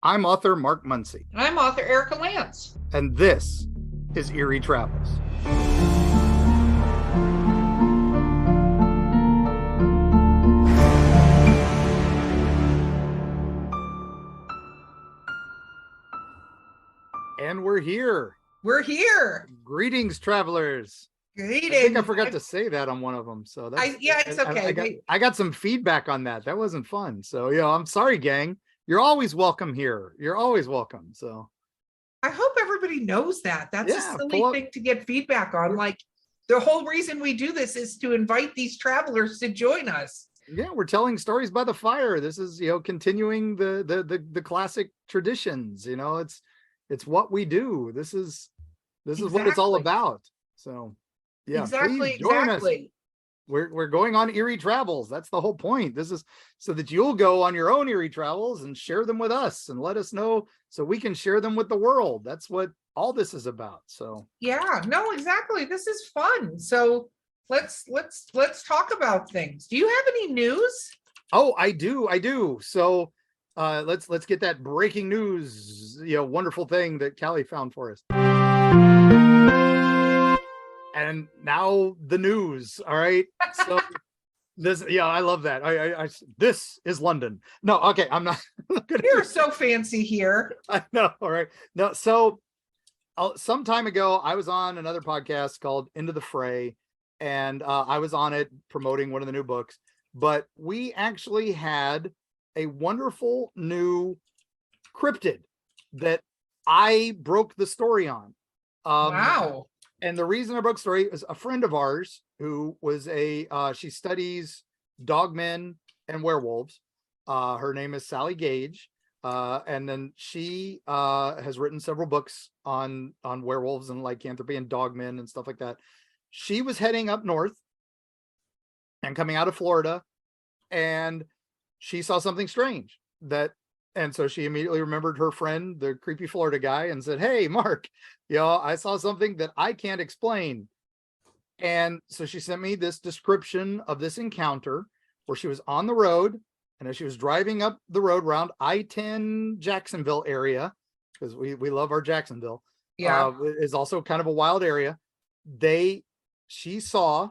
I'm author Mark Muncy, I'm author Erika Lance. and this is Eerie Travels. And we're here. We're here. Greetings, travelers. Greetings. I think I forgot to say that on one of them. So that's it's okay. I got some feedback on that. That wasn't fun. So I'm sorry, gang. You're always welcome here. You're always welcome. So I hope everybody knows that. That's a silly thing to get feedback on. Like, the whole reason we do this is to invite these travelers to join us. Yeah, we're telling stories by the fire. This is, continuing the classic traditions. It's what we do. This is what it's all about. So yeah, exactly. Please join us. We're going on Eerie Travels. That's the whole point. This is so that you'll go on your own Eerie Travels and share them with us and let us know so we can share them with the world. That's what all this is about. So yeah, no, exactly. This is fun. So let's talk about things. Do you have any news? Oh, I do. So let's get that breaking news, wonderful thing that Callie found for us. And now the news. All right. So I love that. I this is London. No, okay. I'm not gonna You're so fancy here. I know. All right. No, so some time ago, I was on another podcast called Into the Fray, and I was on it promoting one of the new books, but we actually had a wonderful new cryptid that I broke the story on. Wow. And the reason I broke the story is a friend of ours who was she studies dogmen and werewolves. Her name is Sally Gage. And then she has written several books on werewolves and lycanthropy and dogmen and stuff like that. She was heading up north and coming out of Florida, and she saw something strange and so she immediately remembered her friend, the creepy Florida guy, and said, "Hey, Mark, I saw something that I can't explain." And so she sent me this description of this encounter where she was on the road, and as she was driving up the road around I-10 Jacksonville area, because we love our Jacksonville, is also kind of a wild area. She saw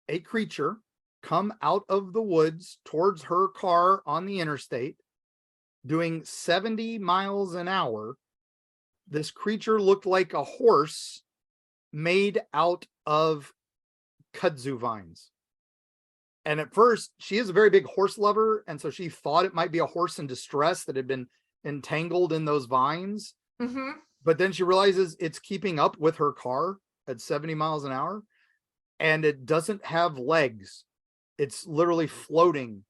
a creature come out of the woods towards her car on the interstate doing 70 miles an hour. This creature looked like a horse made out of kudzu vines. And at first, she is a very big horse lover, and so she thought it might be a horse in distress that had been entangled in those vines. Mm-hmm. But then she realizes it's keeping up with her car at 70 miles an hour, and it doesn't have legs. It's literally floating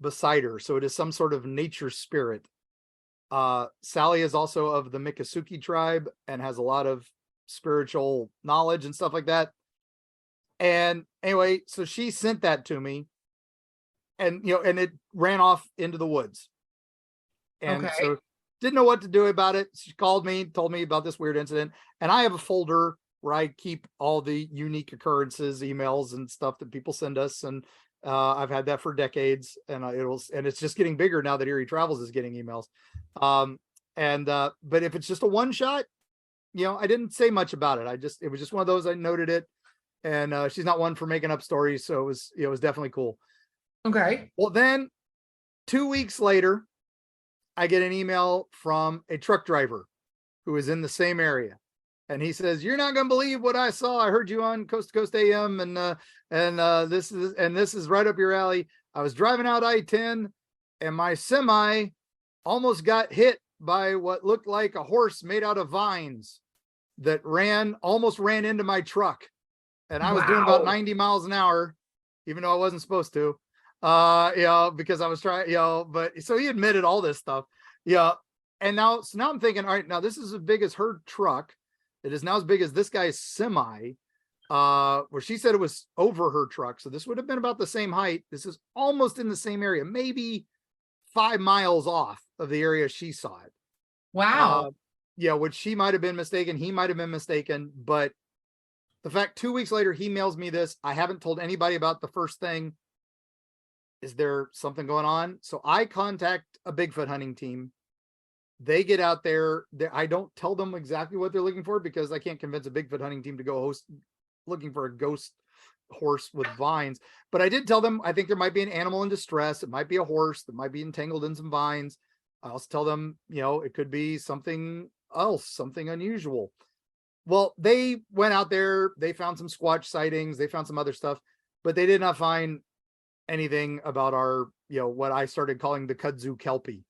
beside her. So it is some sort of nature spirit. Sally is also of the Miccosukee tribe and has a lot of spiritual knowledge and stuff like that. And anyway, so she sent that to me, and and it ran off into the woods. And so didn't know what to do about it. She called me, told me about this weird incident. And I have a folder where I keep all the unique occurrences, emails and stuff that people send us. And I've had that for decades, and it's just getting bigger now that Eerie Travels is getting emails. But if it's just a one shot, I didn't say much about it. It was just one of those. I noted it, and she's not one for making up stories, so it was definitely cool. Okay. Well, then 2 weeks later, I get an email from a truck driver who is in the same area. And he says, "You're not going to believe what I saw. I heard you on Coast to Coast AM, and this is right up your alley. I was driving out I-10, and my semi almost got hit by what looked like a horse made out of vines that almost ran into my truck. And I was doing about 90 miles an hour, even though I wasn't supposed to, because I was trying, but so he admitted all this stuff. Yeah. And now I'm thinking, all right, now this is as big as her truck. It is now as big as this guy's semi, where she said it was over her truck. So this would have been about the same height. This is almost in the same area, maybe 5 miles off of the area she saw it. Wow. Which she might have been mistaken. He might have been mistaken. But the fact 2 weeks later, he mails me this. I haven't told anybody about the first thing. Is there something going on? So I contact a Bigfoot hunting team They get out there. I don't tell them exactly what they're looking for because I can't convince a Bigfoot hunting team to go looking for a ghost horse with vines. But I did tell them I think there might be an animal in distress. It might be a horse that might be entangled in some vines. I also tell them, it could be something else, something unusual. Well, they went out there. They found some Squatch sightings. They found some other stuff, but they did not find anything about our, what I started calling the kudzu kelpie.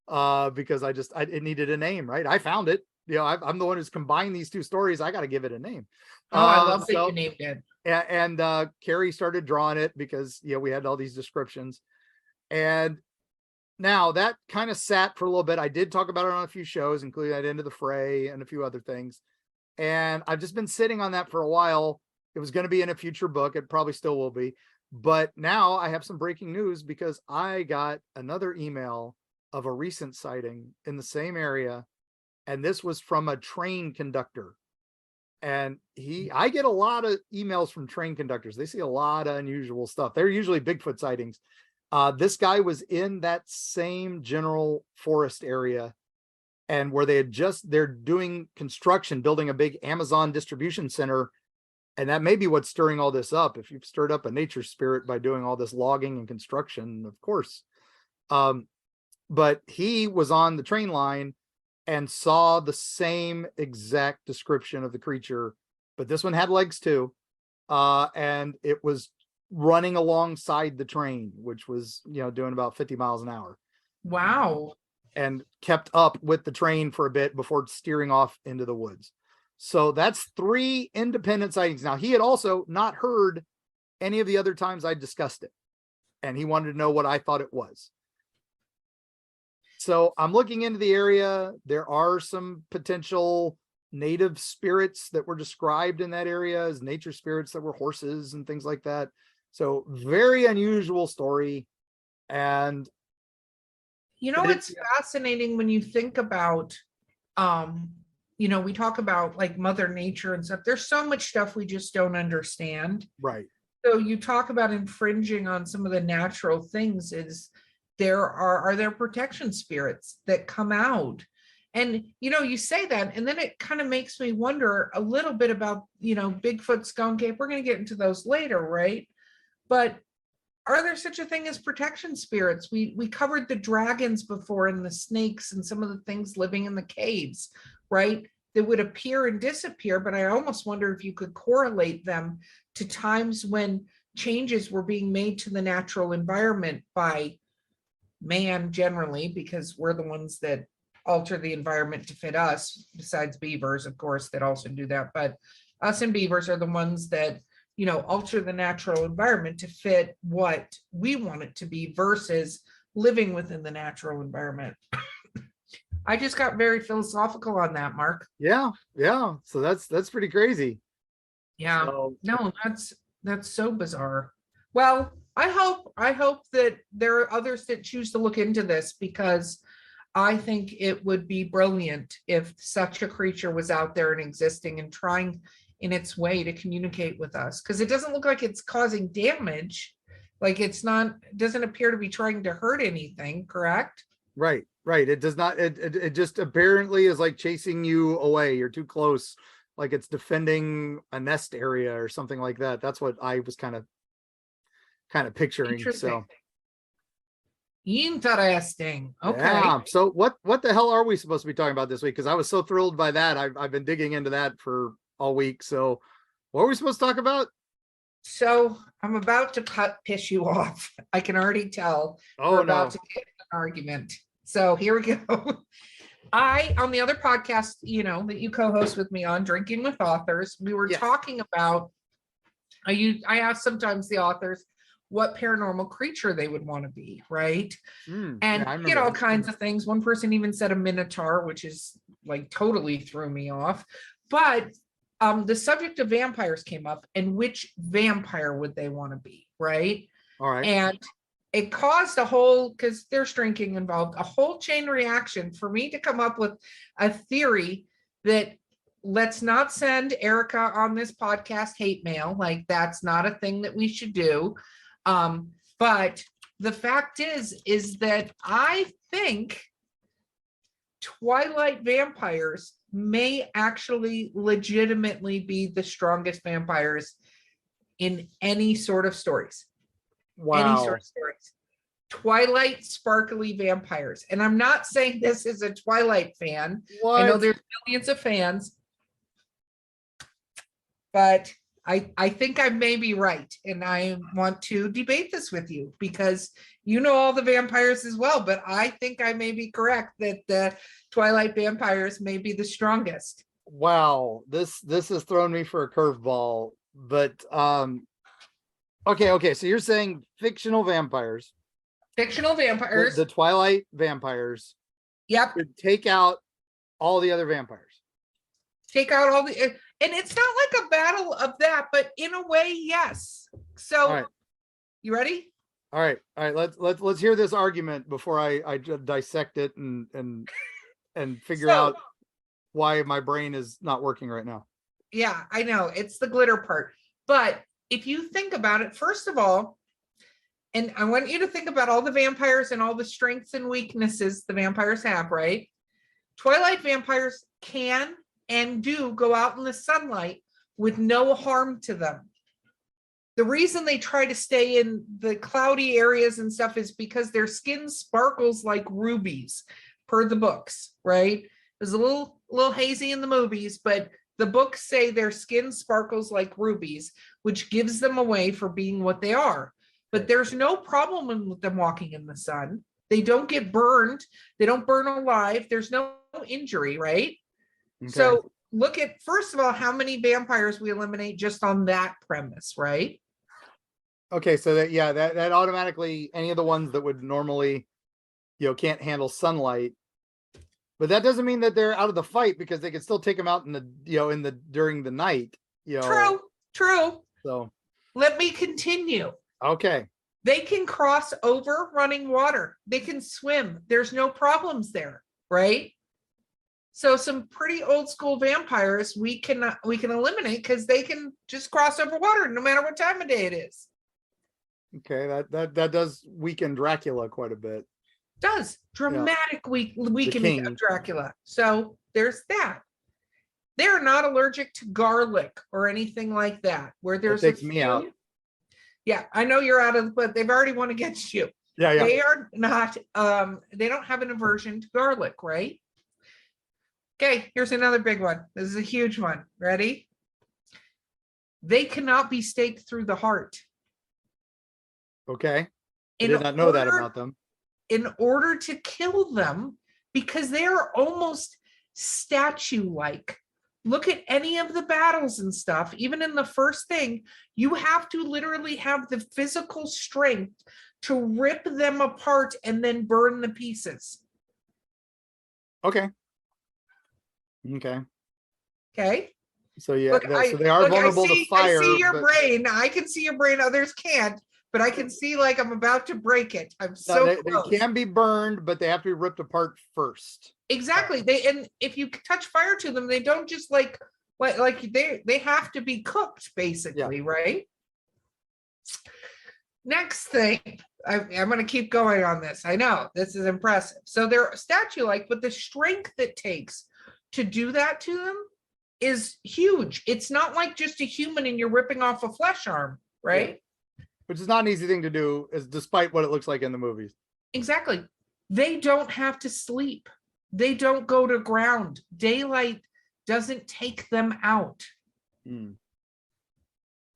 Because it needed a name, right? I found it. I'm the one who's combined these two stories. I got to give it a name. Oh, I love that you named it. And Carrie started drawing it because we had all these descriptions. And now that kind of sat for a little bit. I did talk about it on a few shows, including that Into the Fray and a few other things. And I've just been sitting on that for a while. It was going to be in a future book. It probably still will be. But now I have some breaking news because I got another email of a recent sighting in the same area. And this was from a train conductor. And I get a lot of emails from train conductors. They see a lot of unusual stuff. They're usually Bigfoot sightings. This guy was in that same general forest area and where they're doing construction, building a big Amazon distribution center. And that may be what's stirring all this up. If you've stirred up a nature spirit by doing all this logging and construction, of course. But he was on the train line and saw the same exact description of the creature, but this one had legs too. And it was running alongside the train, which was, doing about 50 miles an hour. Wow. And kept up with the train for a bit before steering off into the woods. So that's 3 independent sightings. Now, he had also not heard any of the other times I discussed it, and he wanted to know what I thought it was. So I'm looking into the area. There are some potential native spirits that were described in that area as nature spirits that were horses and things like that. So very unusual story. And it's fascinating when you think about, we talk about like Mother Nature and stuff. There's so much stuff we just don't understand. Right. So you talk about infringing on some of the natural things. Are there protection spirits that come out? And, you say that, and then it kind of makes me wonder a little bit about, Bigfoot, skunk ape. We're going to get into those later, right? But are there such a thing as protection spirits? We covered the dragons before and the snakes and some of the things living in the caves, right? That would appear and disappear, but I almost wonder if you could correlate them to times when changes were being made to the natural environment by man generally, because we're the ones that alter the environment to fit us, besides beavers, of course, that also do that. But us and beavers are the ones that, alter the natural environment to fit what we want it to be versus living within the natural environment. I just got very philosophical on that, Mark. Yeah. So that's pretty crazy. Yeah. So, no, that's so bizarre. Well, I hope that there are others that choose to look into this, because I think it would be brilliant if such a creature was out there and existing and trying in its way to communicate with us, because it doesn't look like it's causing damage. Like it doesn't appear to be trying to hurt anything, correct? Right. It does not, it just apparently is like chasing you away. You're too close. Like it's defending a nest area or something like that. That's what I was kind of picturing. So interesting. Okay. Yeah. So what the hell are we supposed to be talking about this week? Because I was so thrilled by that. I've been digging into that for all week. So what are we supposed to talk about? So I'm about to piss you off. I can already tell. We're about to get an argument. So here we go. On the other podcast, that you co-host with me on, Drinking with Authors, we were talking about, I ask sometimes the authors what paranormal creature they would want to be, right? And get all kinds of things. One person even said a minotaur, which is like totally threw me off. But the subject of vampires came up, and which vampire would they want to be, right? All right. And it caused because there's drinking involved, a whole chain reaction for me to come up with a theory that, let's not send Erika on this podcast hate mail. Like that's not a thing that we should do. But the fact is that I think Twilight vampires may actually legitimately be the strongest vampires in any sort of stories. Any sort Wow. of stories. Twilight sparkly vampires. And I'm not saying this is a Twilight fan. I know What? there's millions of fans, but I think I may be right. And I want to debate this with you because you know all the vampires as well, but I think I may be correct that the Twilight vampires may be the strongest. Wow. This has thrown me for a curveball, but okay, so you're saying fictional vampires, Fictional vampires. the Twilight vampires Yep. could take out all the other vampires. Take out all the, and it's not like a battle of that, but in a way, yes. So, All right. you ready? All right. Let's hear this argument before I dissect it and figure out why my brain is not working right now. Yeah, I know it's the glitter part, but if you think about it, first of all, and I want you to think about all the vampires and all the strengths and weaknesses the vampires have, right? Twilight vampires can and do go out in the sunlight with no harm to them. The reason they try to stay in the cloudy areas and stuff is because their skin sparkles like rubies, per the books, right? It's a little hazy in the movies, but the books say their skin sparkles like rubies, which gives them away for being what they are. But there's no problem with them walking in the sun. They don't get burned. They don't burn alive. There's no injury, right? Okay. So look at, first of all, how many vampires we eliminate just on that premise, right? Okay, so that automatically, any of the ones that would normally, can't handle sunlight, but that doesn't mean that they're out of the fight because they can still take them out in the, during the night, True. So Let me continue. okay. They can cross over running water. They can swim. There's no problems there, right? So some pretty old school vampires we can eliminate because they can just cross over water no matter what time of day it is. Okay, that does weaken Dracula quite a bit. Does dramatic weakening of Dracula. So there's that. They're not allergic to garlic or anything like that. Where there's that takes me out. Yeah, I know you're out of, but they've already won against you. Yeah. They are not. They don't have an aversion to garlic, right? Okay, here's another big one. This is a huge one. Ready? They cannot be staked through the heart. Okay. I did not know that about them. In order to kill them, because they are almost statue-like. Look at any of the battles and stuff, even in the first thing, you have to literally have the physical strength to rip them apart and then burn the pieces. Okay. So yeah, Look, so they are vulnerable to fire. I see your brain. I can see your brain. Others can't, but I can see like I'm about to break it. I'm so close. They can be burned, but they have to be ripped apart first. Exactly. And if you touch fire to them, they don't just like they have to be cooked basically, right? Next thing, I'm going to keep going on this. I know this is impressive. So they're statue-like, but the strength it takes to do that to them is huge. It's not like just a human and you're ripping off a flesh arm, right? Yeah. Which is not an easy thing to do, is despite what it looks like in the movies. Exactly. They don't have to sleep. They don't go to ground. Daylight doesn't take them out.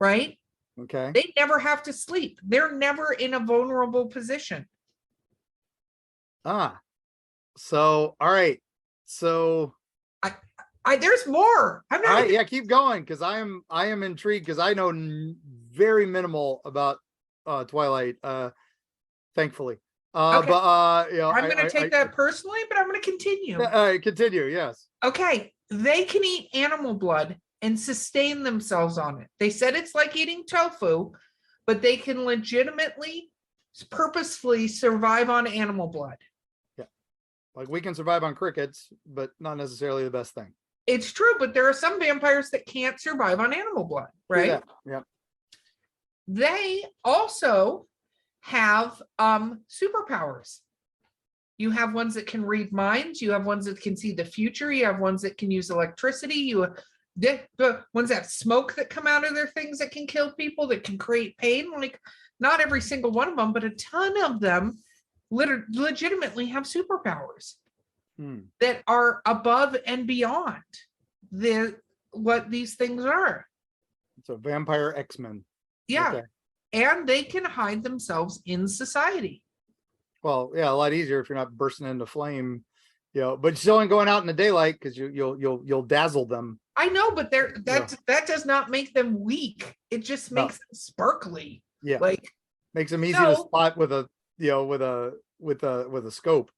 Right? Okay. They never have to sleep. They're never in a vulnerable position. So, all right. So there's more. I'm not. Yeah, keep going because I am intrigued because I know very minimal about Twilight. Thankfully, Okay. but I'm going to take that personally, but I'm going to continue. Continue. Yes. Okay, they can eat animal blood and sustain themselves on it. They said it's like eating tofu, but they can legitimately, purposefully survive on animal blood. Yeah, like we can survive on crickets, but not necessarily the best thing. It's true, but there are some vampires that can't survive on animal blood, right? Yeah. They also have superpowers. You have ones that can read minds. You have ones that can see the future. You have ones that can use electricity. The ones that smoke that come out of their things that can kill people, that can create pain. Like, not every single one of them, but a ton of them legitimately have superpowers that are above and beyond what these things are. So vampire X-Men. Yeah. Okay. And they can hide themselves in society. Well, yeah, a lot easier if you're not bursting into flame, but still ain't going out in the daylight because you'll dazzle them. I know, but that does not make them weak. It just makes them sparkly. Yeah. Like, makes them easy to spot with a scope.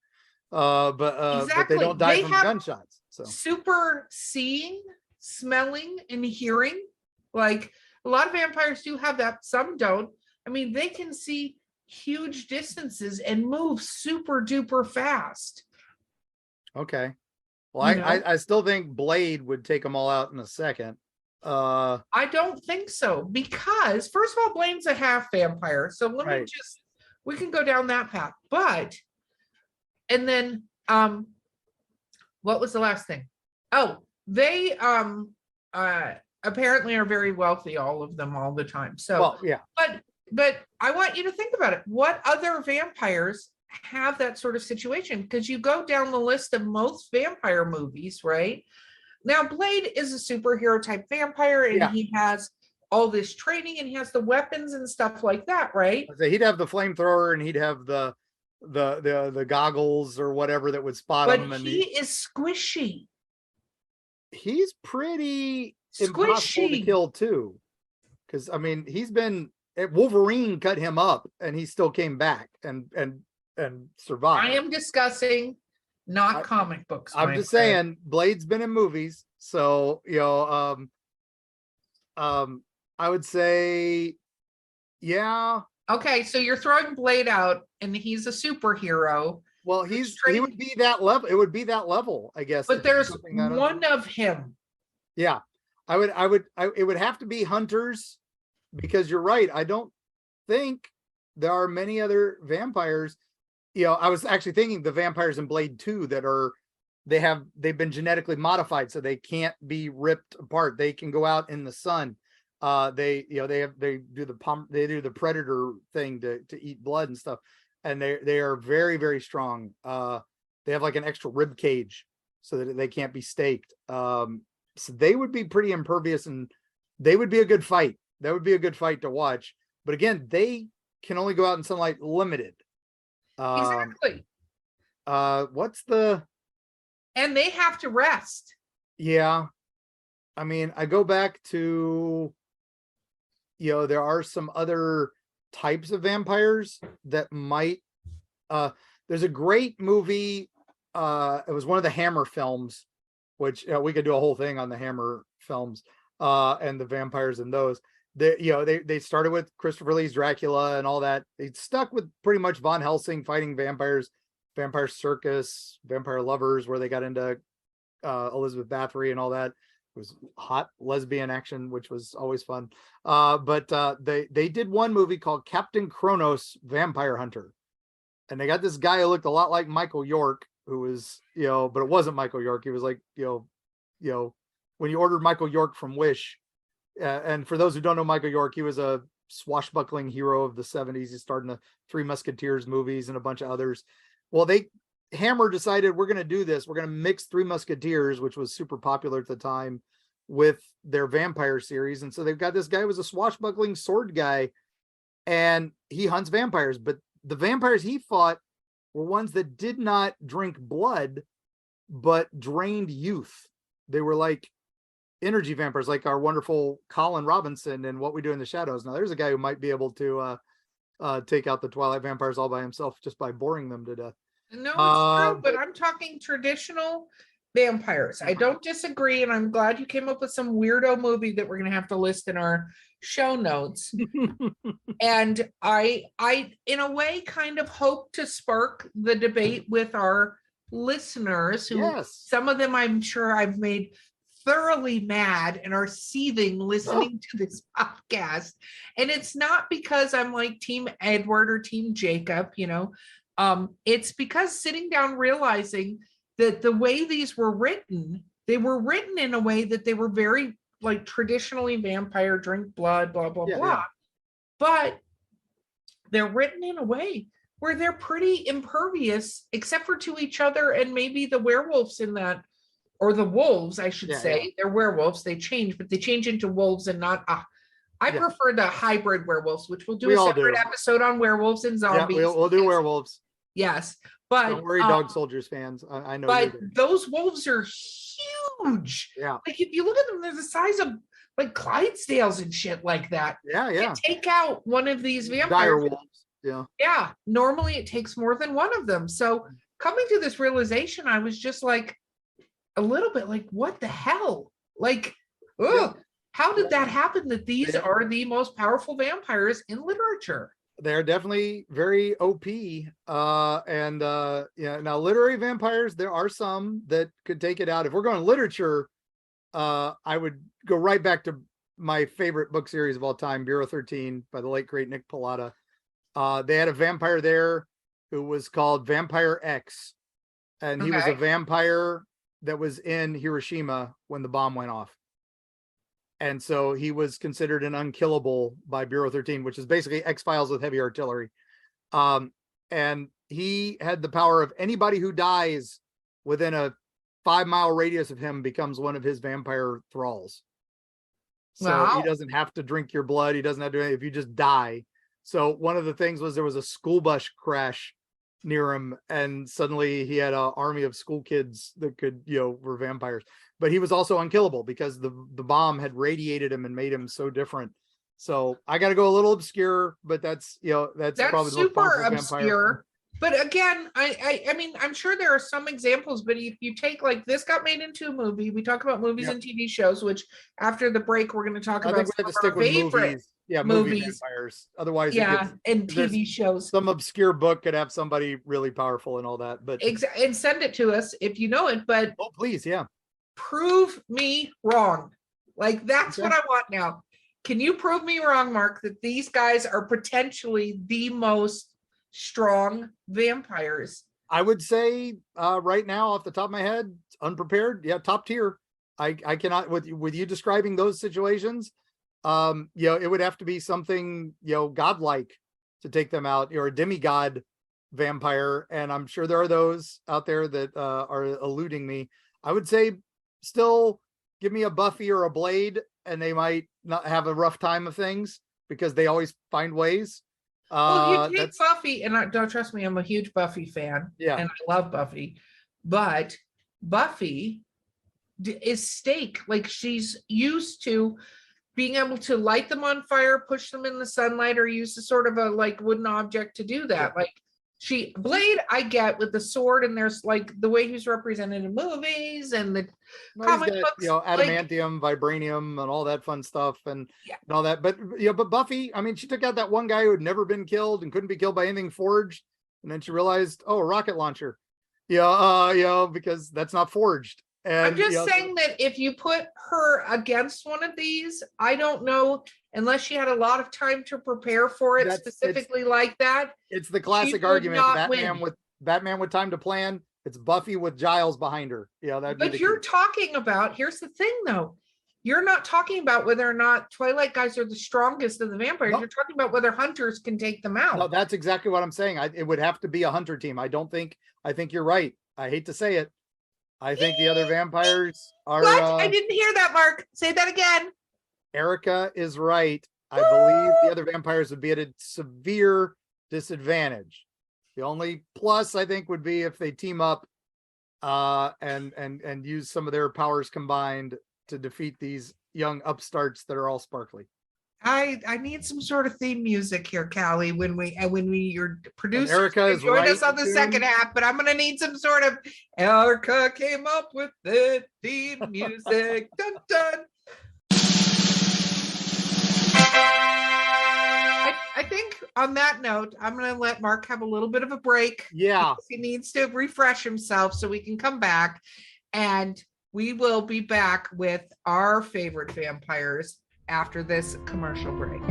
But they don't die from gunshots. So super seeing, smelling, and hearing. Like, a lot of vampires do have that, some don't. I mean, they can see huge distances and move super duper fast. Okay. Well, I still think Blade would take them all out in a second. I don't think so, because first of all, Blaine's a half vampire. So we can go down that path. But, and then, what was the last thing? Oh, they apparently are very wealthy, all of them, all the time. So, well, yeah. But I want you to think about it. What other vampires have that sort of situation? Because you go down the list of most vampire movies, right? Now, Blade is a superhero type vampire, and he has all this training, and he has the weapons and stuff like that, right? So he'd have the flamethrower, and he'd have the goggles or whatever that would spot him. But he is squishy. He's pretty impossible to kill too, because I mean, Wolverine cut him up, and he still came back and survived. I am discussing not comic books. I'm just saying, Blade's been in movies, so I would say, yeah. Okay, so you're throwing Blade out, and he's a superhero. Well, he would be that level. It would be that level, I guess. But there's one of him. Yeah, it would have to be hunters, because you're right. I don't think there are many other vampires. I was actually thinking the vampires in Blade 2 they've been genetically modified, so they can't be ripped apart. They can go out in the sun. They do the predator thing to eat blood and stuff, and they are very, very strong. They have like an extra rib cage so that they can't be staked. So they would be pretty impervious, and they would be a good fight. That would be a good fight to watch. But again, they can only go out in sunlight limited. Exactly. And they have to rest. Yeah. I mean, I go back to, there are some other types of vampires that might, there's a great movie. It was one of the Hammer films, which we could do a whole thing on the Hammer films, and the vampires in those. They started with Christopher Lee's Dracula and all that. They stuck with pretty much Von Helsing fighting vampires, Vampire Circus, Vampire Lovers, where they got into Elizabeth Bathory and all that. It was hot lesbian action, which was always fun. But they did one movie called Captain Kronos Vampire Hunter, and they got this guy who looked a lot like Michael York, who was but it wasn't Michael York. He was like when you ordered Michael York from Wish. And for those who don't know Michael York, he was a swashbuckling hero of the 70s. He starred in the Three Musketeers movies and a bunch of others. Well, Hammer decided, we're going to do this. We're going to mix Three Musketeers, which was super popular at the time, with their vampire series. And so they've got this guy who was a swashbuckling sword guy, and he hunts vampires. But the vampires he fought were ones that did not drink blood, but drained youth. They were like energy vampires, like our wonderful Colin Robinson and What We Do in the Shadows. Now there's a guy who might be able to take out the Twilight vampires all by himself just by boring them to death. No, it's true, but I'm talking traditional vampires. I don't disagree, and I'm glad you came up with some weirdo movie that we're going to have to list in our show notes. And I in a way kind of hope to spark the debate with our listeners, who some of them I'm sure I've made thoroughly mad and are seething listening to this podcast. And it's not because I'm like Team Edward or Team Jacob, It's because sitting down realizing that the way these were written, they were written in a way that they were very like traditionally vampire, drink blood, blah, blah, Yeah, blah. yeah. But they're written in a way where they're pretty impervious, except for to each other and maybe the werewolves in that, or the wolves, I should Yeah, say. yeah. They're werewolves. They change, but they change into wolves and not. I Yeah. prefer the hybrid werewolves, which we'll do We a all separate do. episode on werewolves and Yeah, zombies. we'll do werewolves. Yes, Don't worry, Dog Soldiers fans. I know you're but there. those wolves are huge. Yeah. Like if you look at them, they're the size of like Clydesdales and shit like that. Yeah, yeah. To take out one of these Dire vampires. wolves. Yeah. Yeah, normally it takes more than one of them. So coming to this realization, I was just like a little bit like, what the hell? Like, ugh, how did that happen that these are the most powerful vampires in literature? They're definitely very OP. Yeah, now literary vampires, there are some that could take it out. If we're going literature, I would go right back to my favorite book series of all time, Bureau 13 by the late great Nick Pallotta. They had a vampire there who was called Vampire X, and he was a vampire that was in Hiroshima when the bomb went off. And so he was considered an unkillable by Bureau 13, which is basically X-Files with heavy artillery. And he had the power of anybody who dies within a 5-mile radius of him becomes one of his vampire thralls. So he doesn't have to drink your blood. He doesn't have to do anything if you just die. So one of the things was there was a school bus crash near him, and suddenly he had an army of school kids that could, were vampires. But he was also unkillable because the bomb had radiated him and made him so different. So I got to go a little obscure, but that's probably super obscure. But again, I mean, I'm sure there are some examples, but if you take like this got made into a movie, we talk about movies and TV shows, which after the break, we're going to talk about I think we have to stick with movies. Yeah, movies. Vampires. Otherwise, and TV shows. Some obscure book could have somebody really powerful and all that. But and send it to us if you know it. But please, yeah. Prove me wrong. Like that's what I want now. Can you prove me wrong, Mark, that these guys are potentially the most strong vampires? I would say right now off the top of my head, unprepared. Yeah, top tier. I cannot with you describing those situations. It would have to be something, godlike to take them out, or a demigod vampire. And I'm sure there are those out there that are eluding me. I would say still give me a Buffy or a Blade, and they might not have a rough time of things because they always find ways. Well, you take Buffy, and don't trust me, I'm a huge Buffy fan. Yeah. And I love Buffy. But Buffy is steak. Like she's used to being able to light them on fire, push them in the sunlight, or use a sort of a like wooden object to do that. Like Blade, I get with the sword, and there's like the way he's represented in movies and the comic books, adamantium, vibranium, and all that fun stuff, and all that. But but Buffy, I mean, she took out that one guy who had never been killed and couldn't be killed by anything forged, and then she realized, a rocket launcher, because that's not forged. And, I'm just saying that if you put her against one of these, I don't know, unless she had a lot of time to prepare for it specifically like that. It's the classic argument, Batman with time to plan. It's Buffy with Giles behind her. But you're talking about, here's the thing though, you're not talking about whether or not Twilight guys are the strongest of the vampires. Nope. You're talking about whether hunters can take them out. No, that's exactly what I'm saying. It would have to be a hunter team. I think you're right. I hate to say it. I think the other vampires are... What? I didn't hear that, Mark. Say that again. Erika is right. I believe the other vampires would be at a severe disadvantage. The only plus, I think, would be if they team up and use some of their powers combined to defeat these young upstarts that are all sparkly. I need some sort of theme music here, Callie, when your producer Erika is join us on the second half, but I'm gonna need some sort of Erika came up with the theme music. Dun dun. I think on that note, I'm gonna let Mark have a little bit of a break. Yeah. He needs to refresh himself so we can come back, and we will be back with our favorite vampires after this commercial break.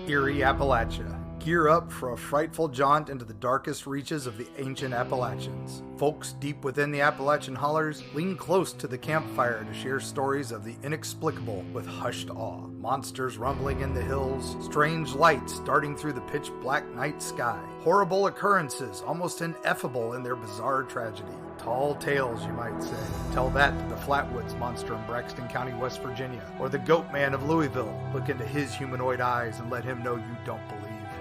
Eerie, Appalachia. Gear up for a frightful jaunt into the darkest reaches of the ancient Appalachians. Folks deep within the Appalachian hollers lean close to the campfire to share stories of the inexplicable with hushed awe. Monsters rumbling in the hills, strange lights darting through the pitch black night sky, horrible occurrences almost ineffable in their bizarre tragedy. Tall tales, you might say. Tell that to the Flatwoods monster in Braxton County, West Virginia, or the Goat Man of Louisville. Look into his humanoid eyes and let him know you don't believe.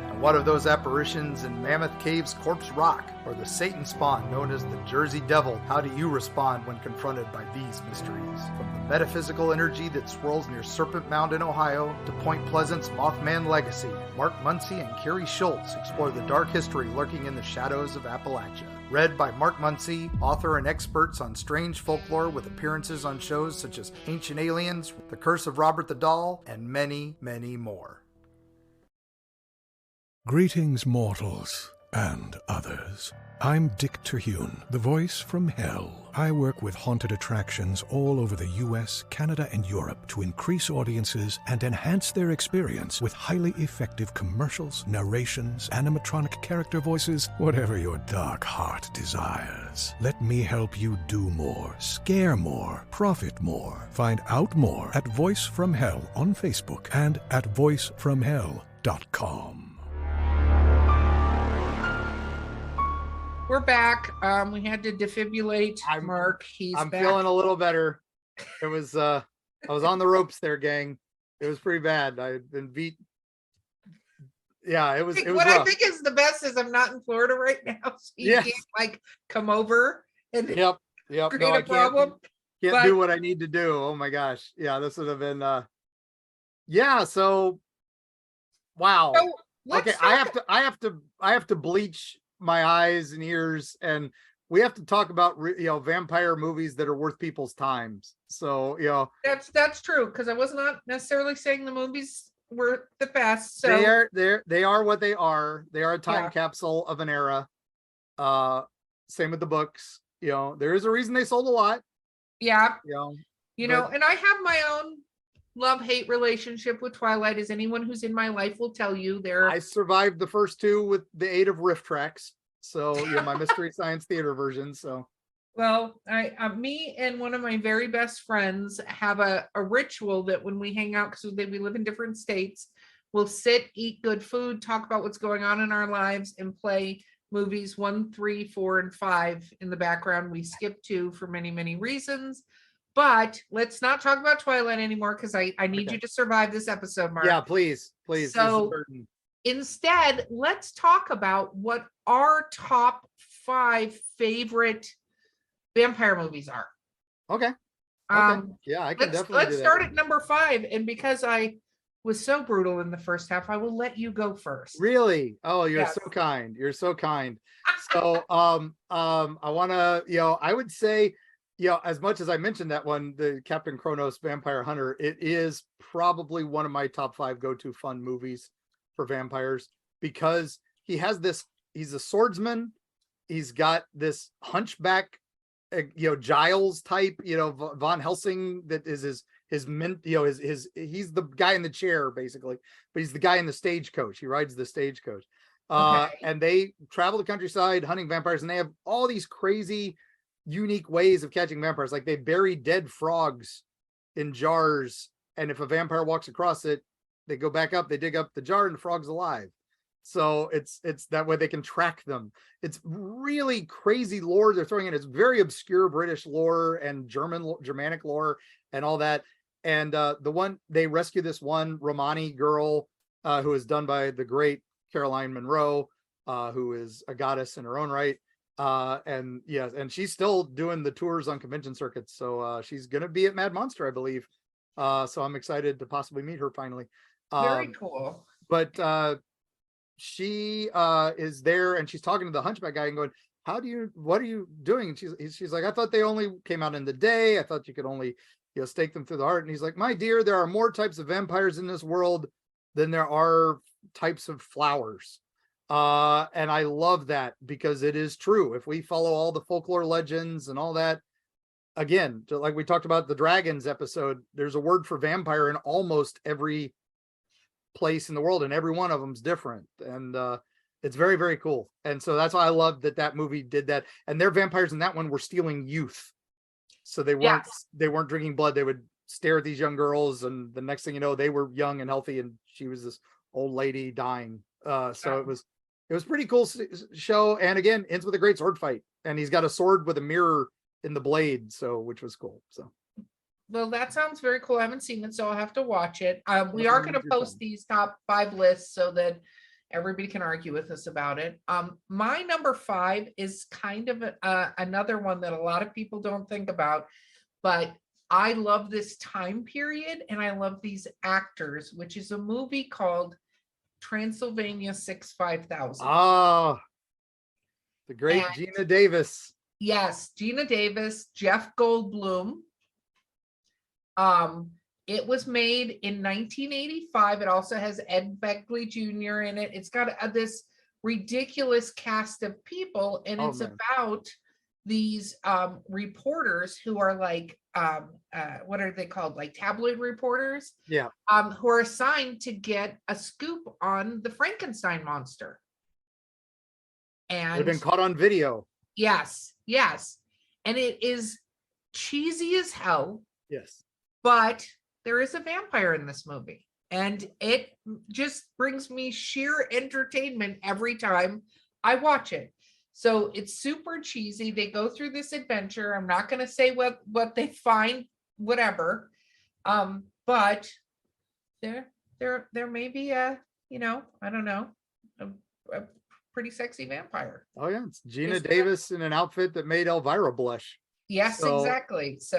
And what of those apparitions in Mammoth Cave's Corpse Rock, or the Satan spawn known as the Jersey Devil? How do you respond when confronted by these mysteries? From the metaphysical energy that swirls near Serpent Mound in Ohio to Point Pleasant's Mothman legacy, Mark Muncy and Carrie Schultz explore the dark history lurking in the shadows of Appalachia. Read by Mark Muncy, author and experts on strange folklore with appearances on shows such as Ancient Aliens, The Curse of Robert the Doll, and many, many more. Greetings, mortals and others. I'm Dick Terhune, the voice from hell. I work with haunted attractions all over the US, Canada, and Europe to increase audiences and enhance their experience with highly effective commercials, narrations, animatronic character voices, whatever your dark heart desires. Let me help you do more, scare more, profit more. Find out more at Voice from Hell on Facebook and at voicefromhell.com. We're back. We had to defibrillate Mark. I'm back. feeling a little better. It was I was on the ropes there, gang. It was pretty bad. I've been beat. Yeah, it was What rough. I think is the best is I'm not in Florida right now, so you Yes. can't like come over and Yep. create No, a I problem. can't but- do what I need to do. Oh my gosh. Yeah, this would have been yeah, so wow. So let's Okay, talk- I have to bleach my eyes and ears, and we have to talk about vampire movies that are worth people's times. So That's true, because I was not necessarily saying the movies were the best. So they are what they are. They are a time Yeah. capsule of an era. Same with the books. There is a reason they sold a lot. yeah, But- and I have my own love-hate relationship with Twilight, as anyone who's in my life will tell you. I survived the first two with the aid of riff tracks. So my Mystery Science Theater version. So Well, me and one of my very best friends have a ritual that when we hang out, because we live in different states, we'll sit, eat good food, talk about what's going on in our lives, and play movies 1, 3, 4, and 5 in the background. We skip 2 for many, many reasons. But let's not talk about Twilight anymore, because I need Okay. you to survive this episode, Mark. yeah, please. This is So- a burden. Instead, let's talk about what our top 5 favorite vampire movies are. Okay. Yeah, I can definitely Let's do that. start at number 5. And because I was so brutal in the first half, I will let you go first. Really? Oh, you're Yes. so kind. You're so kind. So I want to, I would say, as much as I mentioned that one, the Captain Kronos Vampire Hunter, it is probably one of my top 5 go-to fun movies for vampires, because he's a swordsman. He's got this hunchback, Giles type, Von Helsing, that is he's the guy in the chair basically, but he's the guy in the stagecoach. He rides the stagecoach. Okay. And they travel the countryside hunting vampires, and they have all these crazy unique ways of catching vampires. Like they bury dead frogs in jars, and if a vampire walks across it, they go back up, they dig up the jar, and the frog's alive. So it's that way they can track them. It's really crazy lore they're throwing in. It's very obscure British lore and Germanic lore and all that. And they rescue this one Romani girl who is done by the great Caroline Munro, who is a goddess in her own right. And she's still doing the tours on convention circuits. So she's gonna be at Mad Monster, I believe. So I'm excited to possibly meet her finally. Very cool. But she is there, and she's talking to the hunchback guy and going, what are you doing? And she's like, I thought they only came out in the day. I thought you could only stake them through the heart. And he's like, my dear, there are more types of vampires in this world than there are types of flowers. And I love that, because it is true. If we follow all the folklore legends and all that, again, like we talked about the dragons episode, there's a word for vampire in almost every place in the world, and every one of them's different. And it's very, very cool. And so that's why I love that movie did that. And their vampires in that one were stealing youth. So they weren't drinking blood. They would stare at these young girls, and the next thing you know, they were young and healthy, and she was this old lady dying. So it was pretty cool show. And again, ends with a great sword fight, and he's got a sword with a mirror in the blade, so which was cool. So well, that sounds very cool. I haven't seen it, so I'll have to watch it. We are going to post these top 5 lists so that everybody can argue with us about it. My number 5 is kind of another one that a lot of people don't think about, but I love this time period and I love these actors, which is a movie called Transylvania 65000. Oh, the great Gina Davis. Yes, Gina Davis, Jeff Goldblum. It was made in 1985. It also has Ed Begley Jr. in it. It's got this ridiculous cast of people, and it's about these reporters who are like, what are they called? Like tabloid reporters? Yeah. Who are assigned to get a scoop on the Frankenstein monster. And they've been caught on video. Yes. And it is cheesy as hell. Yes. But there is a vampire in this movie, and it just brings me sheer entertainment every time I watch it. So it's super cheesy. They go through this adventure. I'm not going to say what they find, whatever. But there may be I don't know, a pretty sexy vampire. Oh yeah, it's Gina Davis in an outfit that made Elvira blush. Yes, exactly. So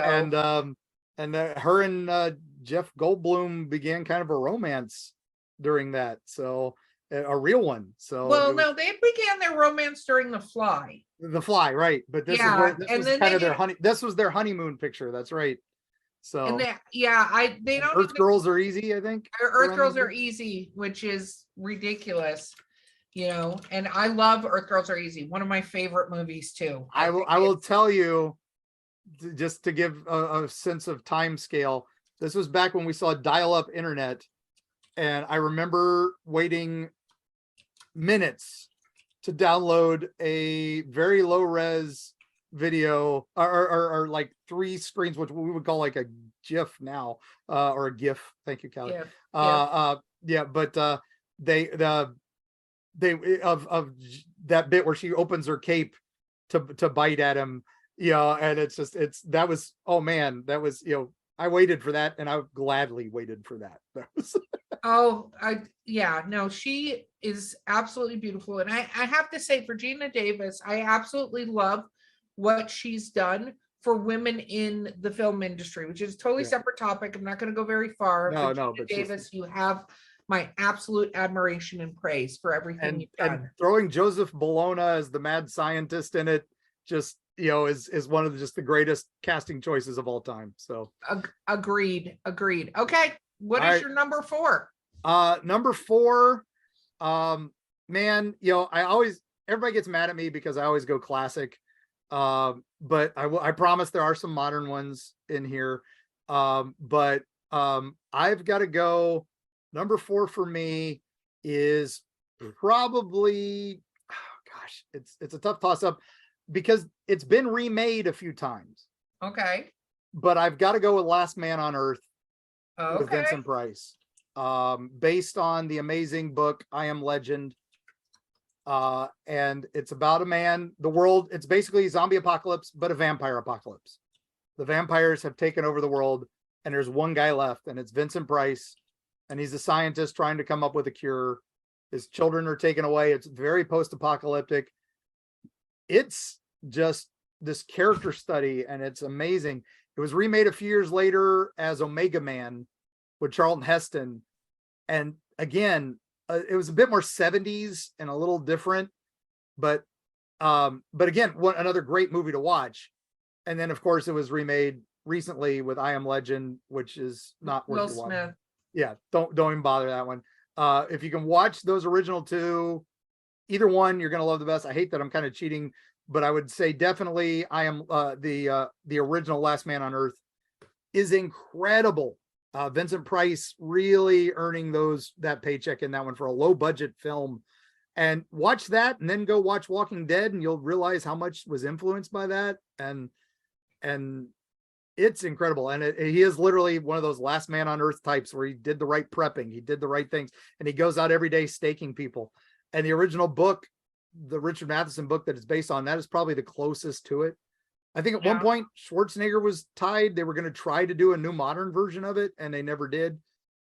and her and Jeff Goldblum began kind of a romance during that. So a real one. So no, they began their romance during The Fly. The Fly, right? But this was kind of their this was their honeymoon picture. That's right. So and they don't. Earth Girls Are Easy, I think. Earth Girls Are Easy, which is ridiculous, And I love Earth Girls Are Easy. One of my favorite movies too. I will tell you, just to give a sense of time scale, this was back when we saw dial-up internet, and I remember waiting minutes to download a very low res video or like 3 screens, which we would call like a GIF now, or a GIF. Thank you, Callie. Yeah, but they of that bit where she opens her cape to bite at him. And that was, oh man, that was, I waited for that, and I gladly waited for that. She is absolutely beautiful. And I have to say, for Gina Davis, I absolutely love what she's done for women in the film industry, which is a totally separate topic. I'm not going to go very far. Gina Davis, you have my absolute admiration and praise for everything you've done. And throwing Joseph Bologna as the mad scientist in it, just is one of the greatest casting choices of all time. So agreed. Okay, what is your number 4? Number 4, man, everybody gets mad at me because I always go classic, but I promise there are some modern ones in here, but I've got to go. Number 4 for me is probably, it's a tough toss up, because it's been remade a few times. Okay. But I've got to go with Last Man on Earth with Vincent Price. Based on the amazing book I Am Legend. And it's about a man, it's basically a zombie apocalypse, but a vampire apocalypse. The vampires have taken over the world, and there's one guy left, and it's Vincent Price. And he's a scientist trying to come up with a cure. His children are taken away. It's very post-apocalyptic. It's just this character study, and it's amazing. It was remade a few years later as Omega Man with Charlton Heston, and again, it was a bit more 70s and a little different, but again, another great movie to watch. And then of course it was remade recently with I Am Legend, which is not worth Will Smith. Yeah, don't even bother that one. If you can watch those original 2, either one, you're gonna love the best. I hate that I'm kind of cheating, but I would say definitely I Am the original Last Man on Earth is incredible. Vincent Price really earning that paycheck in that one for a low budget film. And watch that and then go watch Walking Dead and you'll realize how much was influenced by that. And it's incredible. And he is literally one of those last man on earth types where he did the right prepping. He did the right things and he goes out every day staking people. And the original book, the Richard Matheson book that it's based on, that is probably the closest to it. I think at one point Schwarzenegger was tied. They were going to try to do a new modern version of it and they never did.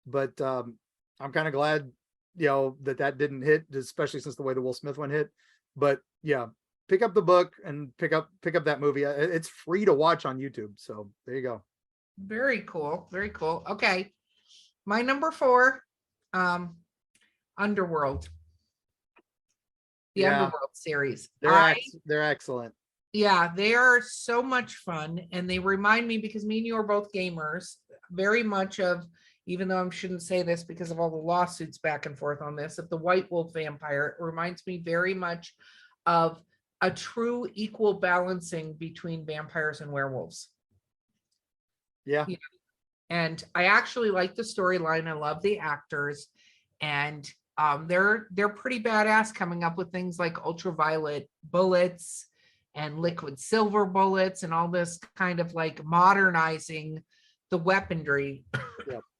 But I'm kind of glad, that didn't hit, especially since the way the Will Smith one hit. But yeah, pick up the book and pick up that movie. It's free to watch on YouTube. So there you go. Very cool. Very cool. Okay. My number 4, Underworld. The Underworld series. They're excellent. Yeah, they are so much fun. And they remind me, because me and you are both gamers, very much of, even though I shouldn't say this because of all the lawsuits back and forth on this, of the White Wolf vampire. It reminds me very much of a true equal balancing between vampires and werewolves. Yeah. And I actually like the storyline. I love the actors. And they're pretty badass, coming up with things like ultraviolet bullets and liquid silver bullets and all this kind of like modernizing the weaponry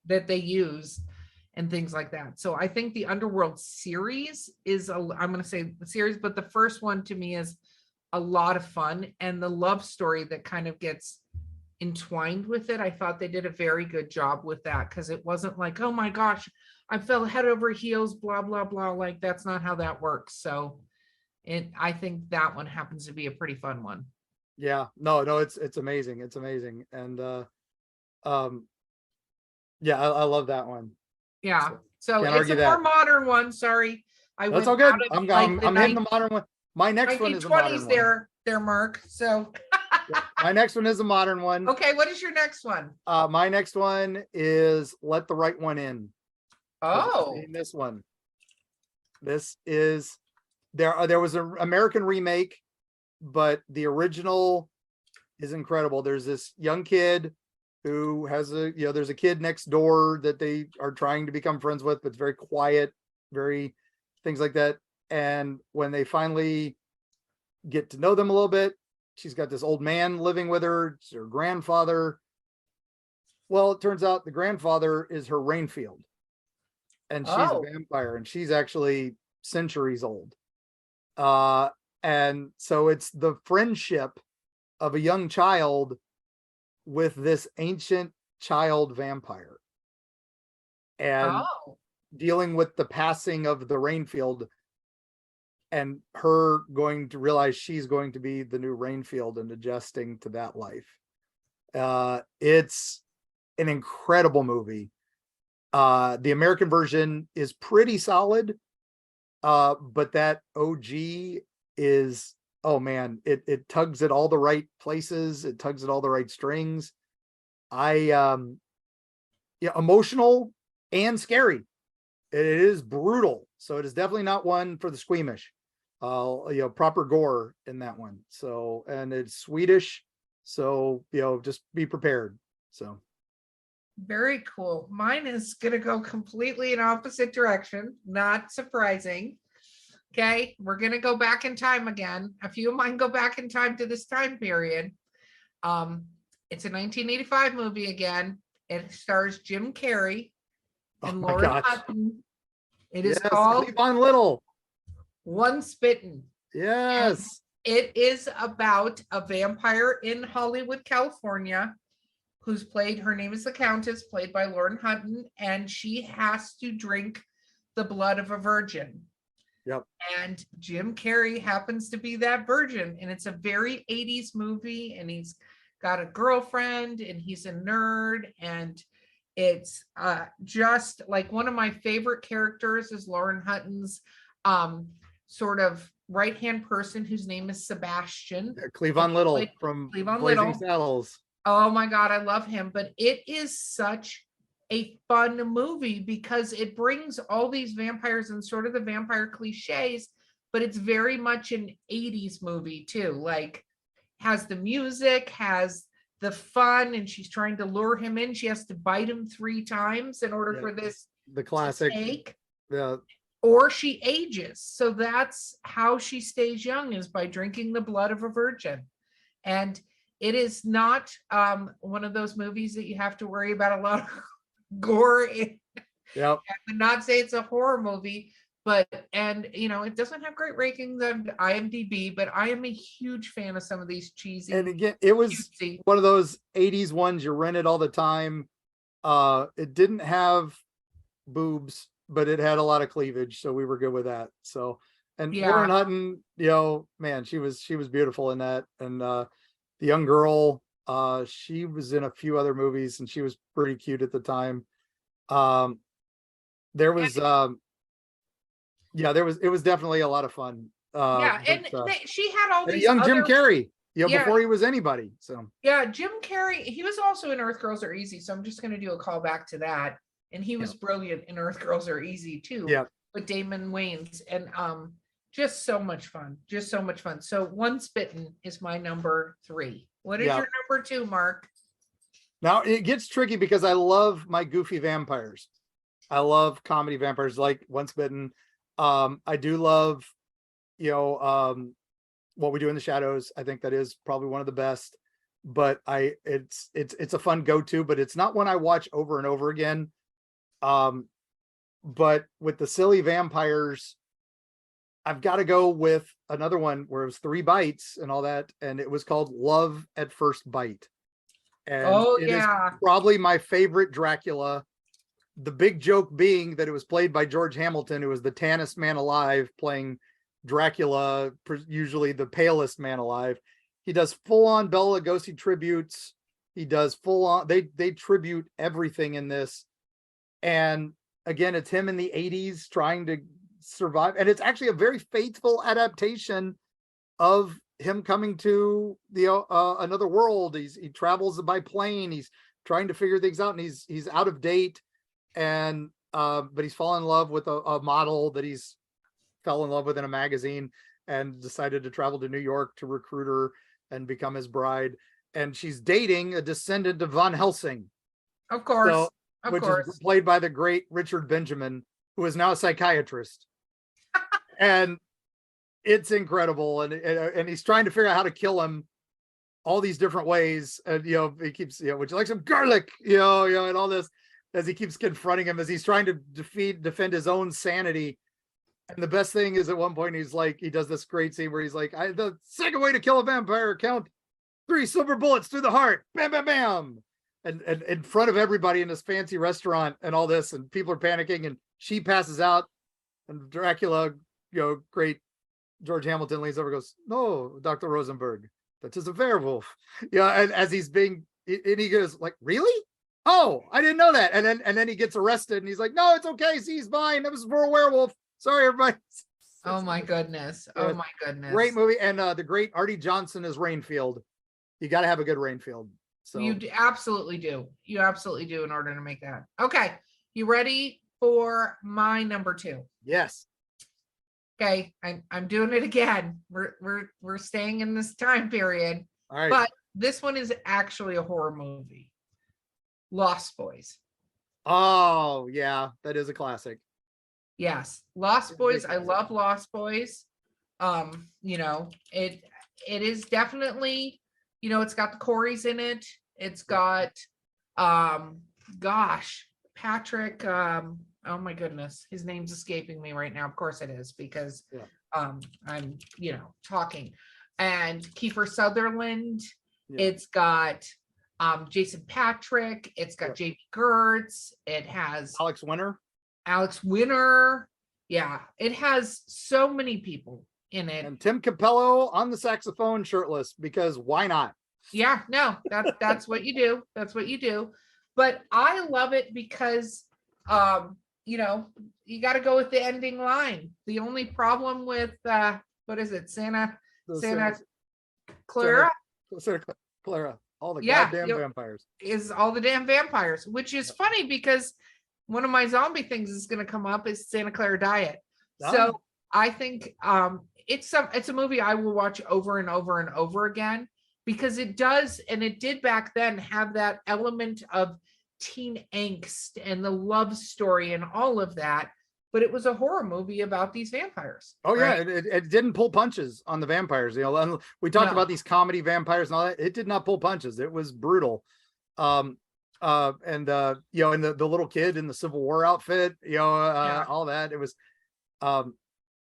that they use and things like that. So I think the Underworld series is I'm going to say the series, but the first one to me is a lot of fun, and the love story that kind of gets entwined with it. I thought they did a very good job with that, because it wasn't like, oh my gosh, I fell head over heels, blah, blah, blah. Like, that's not how that works. So I think that one happens to be a pretty fun one. Yeah, no, it's amazing. It's amazing. And yeah, I love that one. Yeah. So can't it's argue a that. more modern one. Sorry. That's all good. I'm hitting the modern one. My next one is a modern one. There, Mark. So my next one is a modern one. Okay, what is your next one? My next one is Let the Right One In. Oh, this one. This is there was an American remake, but the original is incredible. There's this young kid who has there's a kid next door that they are trying to become friends with, but it's very quiet, very things like that. And when they finally get to know them a little bit, she's got this old man living with her. It's her grandfather. Well, it turns out the grandfather is her Rainfield, and she's a vampire, and she's actually centuries old. And so it's the friendship of a young child with this ancient child vampire, and dealing with the passing of the Rainfield, and her going to realize she's going to be the new Rainfield and adjusting to that life. It's an incredible movie. The American version is pretty solid, but that OG is, oh man, it tugs at all the right places. It tugs at all the right strings. Emotional and scary. It is brutal. So it is definitely not one for the squeamish. Proper gore in that one. So, and it's Swedish. So, just be prepared. So. Very cool. Mine is going to go completely in opposite direction. Not surprising. Okay, we're going to go back in time again. A few of mine go back in time to this time period. It's a 1985 movie again. It stars Jim Carrey and Lauren Hutton. It is called Cleavon Little. One Spittin'. Yes. And it is about a vampire in Hollywood, California, who's her name is the Countess, played by Lauren Hutton, and she has to drink the blood of a virgin. Yep. And Jim Carrey happens to be that virgin, and it's a very 80s movie, and he's got a girlfriend, and he's a nerd, and it's just like one of my favorite characters is Lauren Hutton's sort of right-hand person, whose name is Sebastian. Cleavon Little from Blazing Saddles. Oh my God, I love him. But it is such a fun movie because it brings all these vampires and sort of the vampire cliches, but it's very much an 80s movie too. Like, has the music, has the fun, and she's trying to lure him in. She has to bite him 3 times in order for this the classic. take. Yeah. Or she ages. So that's how she stays young, is by drinking the blood of a virgin. And it is not one of those movies that you have to worry about a lot of gore in. Yep. I would not say it's a horror movie, but it doesn't have great ratings on IMDb, but I am a huge fan of some of these cheesy. And again, it was cutesy. one of those 80s ones you rented all the time. It didn't have boobs, but it had a lot of cleavage, so we were good with that. So, and Lauren Hutton, man, she was beautiful in that. And the young girl, she was in a few other movies, and she was pretty cute at the time. There was it was definitely a lot of fun. She had all these young other... Jim Carrey, before he was anybody. So Jim Carrey, he was also in Earth Girls Are Easy, so I'm just going to do a call back to that. And he was brilliant in Earth Girls Are Easy too. Yeah, with Damon Wayans, and just so much fun. So Once Bitten is my number 3. What is your number 2, Mark? Now it gets tricky because I love my goofy vampires. I love comedy vampires like Once Bitten. I do love, What We Do in the Shadows. I think that is probably one of the best. But it's a fun go-to, but it's not one I watch over and over again. But with the silly vampires, I've got to go with another one where it was 3 bites and all that, and it was called Love at First Bite. And it is probably my favorite Dracula. The big joke being that it was played by George Hamilton, who was the tannest man alive, playing Dracula, usually the palest man alive. He does full-on Bela Lugosi tributes. He does full-on, they tribute everything in this. And again, it's him in the 80s trying to survive. And it's actually a very faithful adaptation of him coming to the another world. He travels by plane. He's trying to figure things out, and he's out of date. And but he's fallen in love with a model that he's fell in love with in a magazine, and decided to travel to New York to recruit her and become his bride. And she's dating a descendant of Von Helsing. Of course. Which is played by the great Richard Benjamin, who is now a psychiatrist. And it's incredible. And he's trying to figure out how to kill him all these different ways. And, he keeps, would you like some garlic? And all this, as he keeps confronting him, as he's trying to defend his own sanity. And the best thing is, at one point, he does this great scene where he's like, the second way to kill a vampire, count 3 silver bullets through the heart. Bam, bam, bam. And in front of everybody in this fancy restaurant and all this, and people are panicking, and she passes out, and Dracula, great George Hamilton leans over and goes, "No, Dr. Rosenberg, that is a werewolf." And as he's being, and he goes like, "Really? Oh, I didn't know that." And then he gets arrested, and he's like, "No, it's okay. See, he's fine. That was for a werewolf. Sorry, everybody." Oh my goodness. Oh my goodness. Great movie. And the great Artie Johnson as Rainfield. You got to have a good Rainfield. So you absolutely do. You absolutely do in order to make that. Okay. You ready for my number 2? Yes. Okay. I'm doing it again. We're staying in this time period. All right. But this one is actually a horror movie. Lost Boys. Oh, yeah. That is a classic. Yes. Lost Boys. I love Lost Boys. It is definitely, it's got the Coreys in it. It's got, Patrick, oh my goodness, his name's escaping me right now. Of course it is, because I'm, talking. And Kiefer Sutherland. Yeah. It's got Jason Patrick. It's got Jamie Gertz. It has Alex Winter. Yeah, it has so many people in it. And Tim Capello on the saxophone, shirtless, because why not? Yeah, no, that's what you do. That's what you do. But I love it because, you got to go with the ending line. The only problem with, what is it? Santa Clara? Santa Clara. All the goddamn vampires. Is all the damn vampires, which is funny because one of my zombie things is going to come up is Santa Clara Diet. Oh. So I think it's a movie I will watch over and over and over again. because it does, and it did back then have that element of teen angst and the love story and all of that, but it was a horror movie about these vampires. Oh right? yeah, it didn't pull punches on the vampires. And we talked No. about these comedy vampires and all that. It did not pull punches. It was brutal. And and the little kid in the Civil War outfit, Yeah. all that. It was and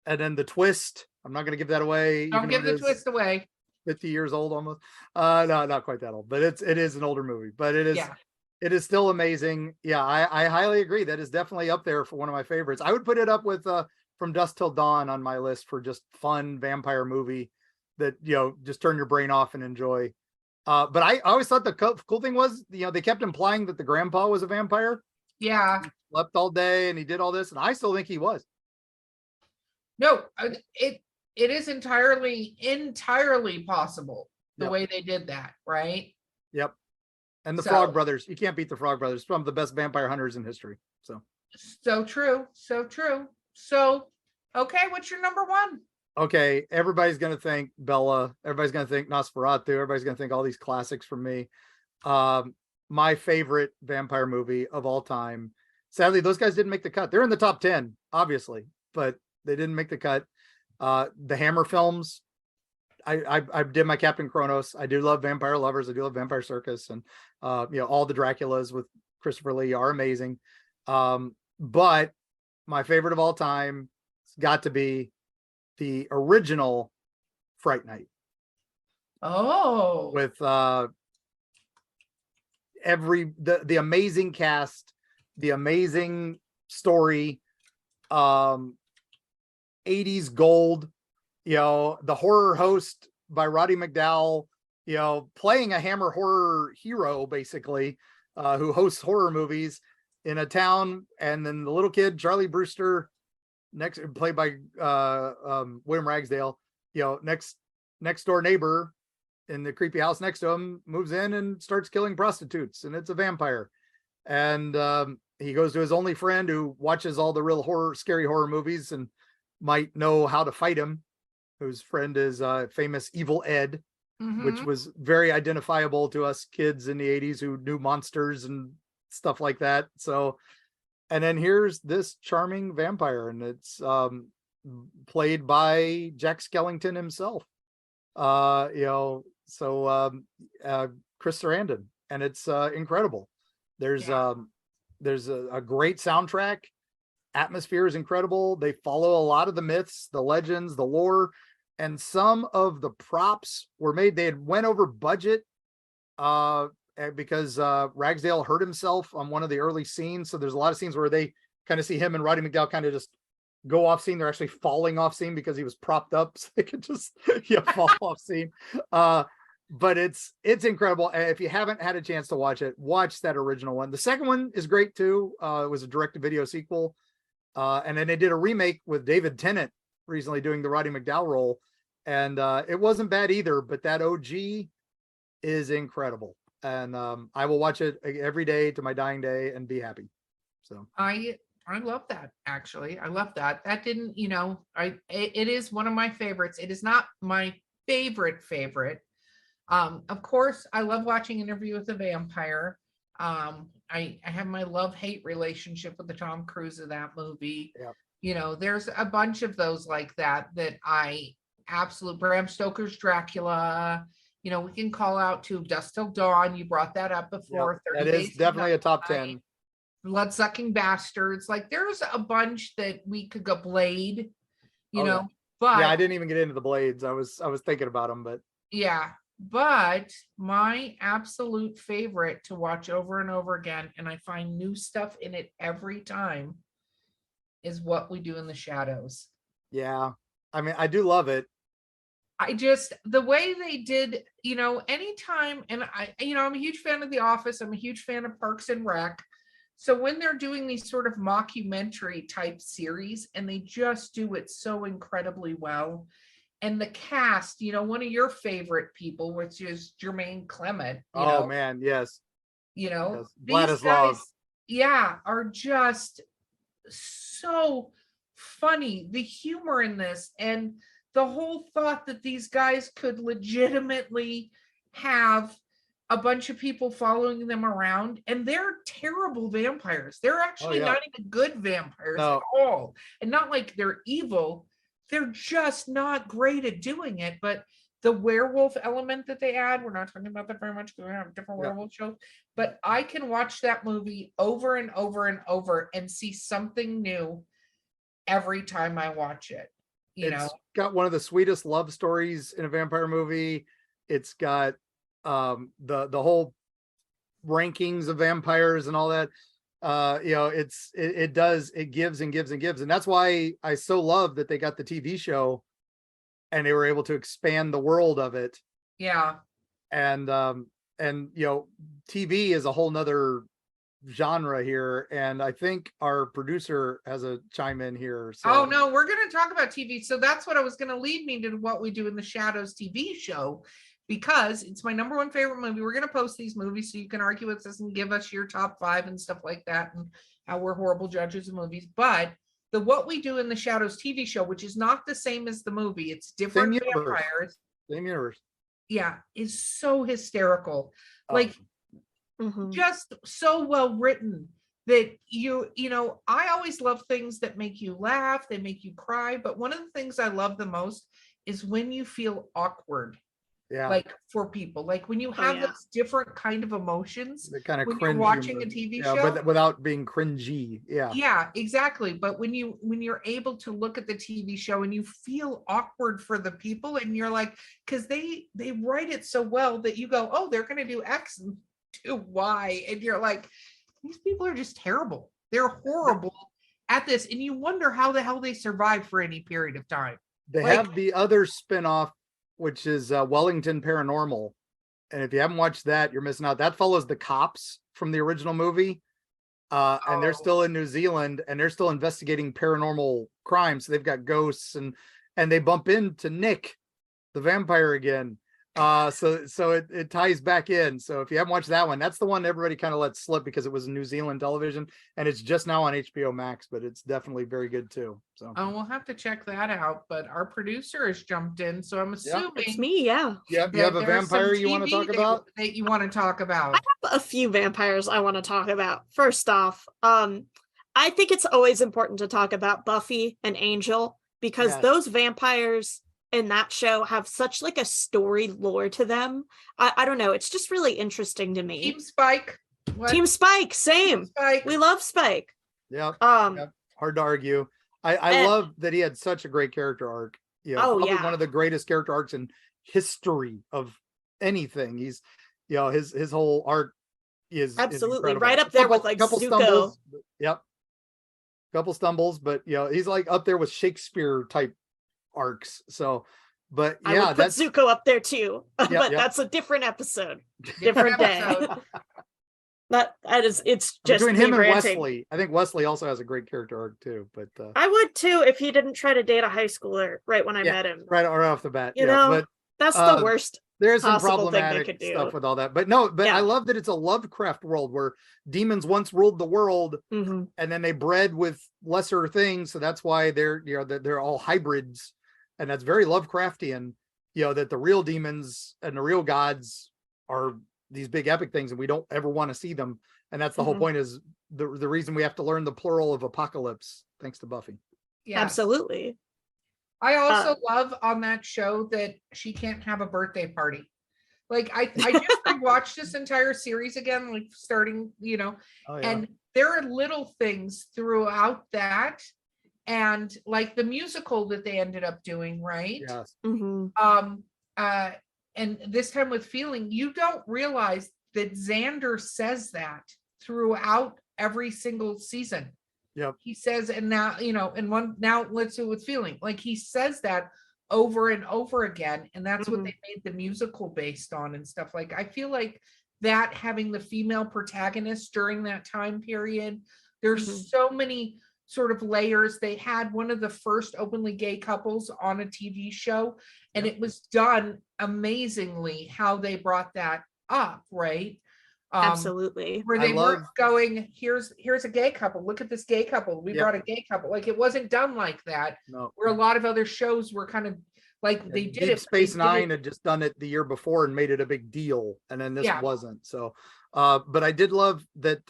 then the twist. I'm not going to give that away. Don't give the twist away. 50 years old almost. No, not quite that old, but it is an older movie, but it is still amazing. Yeah, I highly agree. That is definitely up there for one of my favorites. I would put it up with From Dusk Till Dawn on my list for just fun vampire movie that, just turn your brain off and enjoy. But I always thought the cool thing was, they kept implying that the grandpa was a vampire. Yeah. He slept all day and he did all this, and I still think he was. No, it is entirely possible the way they did that, right? Yep. And the Frog Brothers, you can't beat the Frog Brothers, some of the best vampire hunters in history. So true. So, okay, what's your number one? Okay, everybody's going to think Bella. Everybody's going to think Nosferatu. Everybody's going to think all these classics from me. My favorite vampire movie of all time. Sadly, those guys didn't make the cut. They're in the top 10, obviously, but they didn't make the cut. The Hammer films. I did my Captain Kronos. I do love Vampire Lovers. I do love Vampire Circus, and all the Draculas with Christopher Lee are amazing. But my favorite of all time has got to be the original Fright Night. Oh, with the amazing cast, the amazing story, 80s gold, the horror host by Roddy McDowall, playing a Hammer horror hero, basically, who hosts horror movies in a town. And then the little kid, Charlie Brewster, played by William Ragsdale, next door neighbor in the creepy house next to him, moves in and starts killing prostitutes, and it's a vampire. And he goes to his only friend who watches all the real scary horror movies and might know how to fight him, whose friend is famous Evil Ed, which was very identifiable to us kids in the 80s who knew monsters and stuff like that. So, and then here's this charming vampire, and it's played by Jack Skellington himself. Chris Sarandon, and it's incredible. There's a great soundtrack. Atmosphere is incredible. They follow a lot of the myths, the legends, the lore, and some of the props were made. They had went over budget because Ragsdale hurt himself on one of the early scenes. So there's a lot of scenes where they kind of see him and Roddy McDowall kind of just go off scene. They're actually falling off scene because he was propped up, so they could just fall off scene. But it's incredible. And if you haven't had a chance to watch it, watch that original one. The second one is great too. It was a direct-to-video sequel. And then they did a remake with David Tennant recently doing the Roddy McDowall role. And it wasn't bad either, but that OG is incredible. And I will watch it every day to my dying day and be happy. So I love that, actually. I love that. That didn't, it is one of my favorites. It is not my favorite. Of course, I love watching Interview with the Vampire. I have my love-hate relationship with the Tom Cruise of that movie. Yep. There's a bunch of those like that I absolutely, Bram Stoker's Dracula. We can call out to Dusk Till Dawn. You brought that up before. Yep, that is definitely a top 10. Blood-sucking bastards. Like, there's a bunch that we could go. Blade, yeah. But yeah, I didn't even get into the Blades. I was thinking about them, but yeah. But my absolute favorite to watch over and over again, and I find new stuff in it every time, is What We Do in the Shadows. Yeah. I mean, I do love it. The way they did, anytime, and I'm a huge fan of The Office. I'm a huge fan of Parks and Rec. So when they're doing these sort of mockumentary type series, and they just do it so incredibly well. And the cast, one of your favorite people, which is Jermaine Clement. Man, yes. These Vladislav. guys, are just so funny. The humor in this, and the whole thought that these guys could legitimately have a bunch of people following them around, and they're terrible vampires. They're actually not even good vampires at all. And not like they're evil. They're just not great at doing it. But the werewolf element that they add, we're not talking about that very much because we have different werewolf shows, but I can watch that movie over and over and over and see something new every time I watch it. It's got one of the sweetest love stories in a vampire movie. It's got the whole rankings of vampires and all that. It gives and gives and gives, and that's why I so love that they got the TV show and they were able to expand the world of it. And TV is a whole nother genre here, and I think our producer has a chime in here. So. Oh no, we're going to talk about TV. So that's what I was going to lead me to, what we do in the Shadows TV show, because it's my number one favorite movie. We're going to post these movies so you can argue with us and give us your top 5 and stuff like that, and how we're horrible judges of movies. But the what we do in the Shadows TV show, which is not the same as the movie, it's different vampires. Same universe. Yeah, is so hysterical. Just so well written that I always love things that make you laugh, they make you cry. But one of the things I love the most is when you feel awkward. Like for people, like when you have those different kind of emotions, kind of when you're watching a TV show, but without being cringy. Yeah, exactly. But when you're able to look at the TV show and you feel awkward for the people, and you're like, because they write it so well that you go, oh, they're going to do X and do Y, and you're like, these people are just terrible. They're horrible at this, and you wonder how the hell they survive for any period of time. They have the other spinoff, which is Wellington Paranormal. And if you haven't watched that, you're missing out. That follows the cops from the original movie. And they're still in New Zealand, and they're still investigating paranormal crimes. So they've got ghosts, and they bump into Nick, the vampire, again. So it ties back in. So if you haven't watched that one, that's the one everybody kind of let slip because it was New Zealand television, and it's just now on HBO Max, but it's definitely very good too. So we'll have to check that out. But our producer has jumped in, so I'm assuming it's me. Yeah. You have a vampire you want to talk about? That you want to talk about? I have a few vampires I want to talk about. First off, I think it's always important to talk about Buffy and Angel, because those vampires in that show have such like a story lore to them. I don't know, it's just really interesting to me. Team Spike. Team Spike, same. Team Spike. We love Spike. Hard to argue. I love that he had such a great character arc. Probably one of the greatest character arcs in history of anything. He's his whole arc is absolutely is right up there with like couple Zuko. Stumbles. Couple stumbles, but he's like up there with Shakespeare type arcs. So, but I would put Zuko up there too, but that's a different episode, different day. It's just between him and Wesley. I think Wesley also has a great character arc too. But I would too if he didn't try to date a high schooler right when I met him. Right off the bat. But that's the worst. There's some problematic stuff with all that, but I love that it's a Lovecraft world where demons once ruled the world, and then they bred with lesser things, so that's why they're all hybrids. And that's very Lovecraftian, that the real demons and the real gods are these big epic things, and we don't ever want to see them. And that's the whole point, is the reason we have to learn the plural of apocalypse, thanks to Buffy. Yeah, absolutely. I also love on that show that she can't have a birthday party. Like I just rewatched this entire series again, like starting, and there are little things throughout that. And like the musical that they ended up doing, right? Yes. And this time with Feeling, you don't realize that Xander says that throughout every single season. Yep. He says, and now, now let's do it with Feeling. Like he says that over and over again. And that's what they made the musical based on and stuff. Like, I feel like that having the female protagonist during that time period, there's so many sort of layers. They had one of the first openly gay couples on a TV show, and it was done amazingly how they brought that up, right? Absolutely. Where they weren't going, here's a gay couple, look at this gay couple, we brought a gay couple. Like, it wasn't done like that. No. Where a lot of other shows were kind of Like they did Deep it. Space they did Nine it- had just done it the year before and made it a big deal, and then this Yeah. wasn't. So, but I did love that.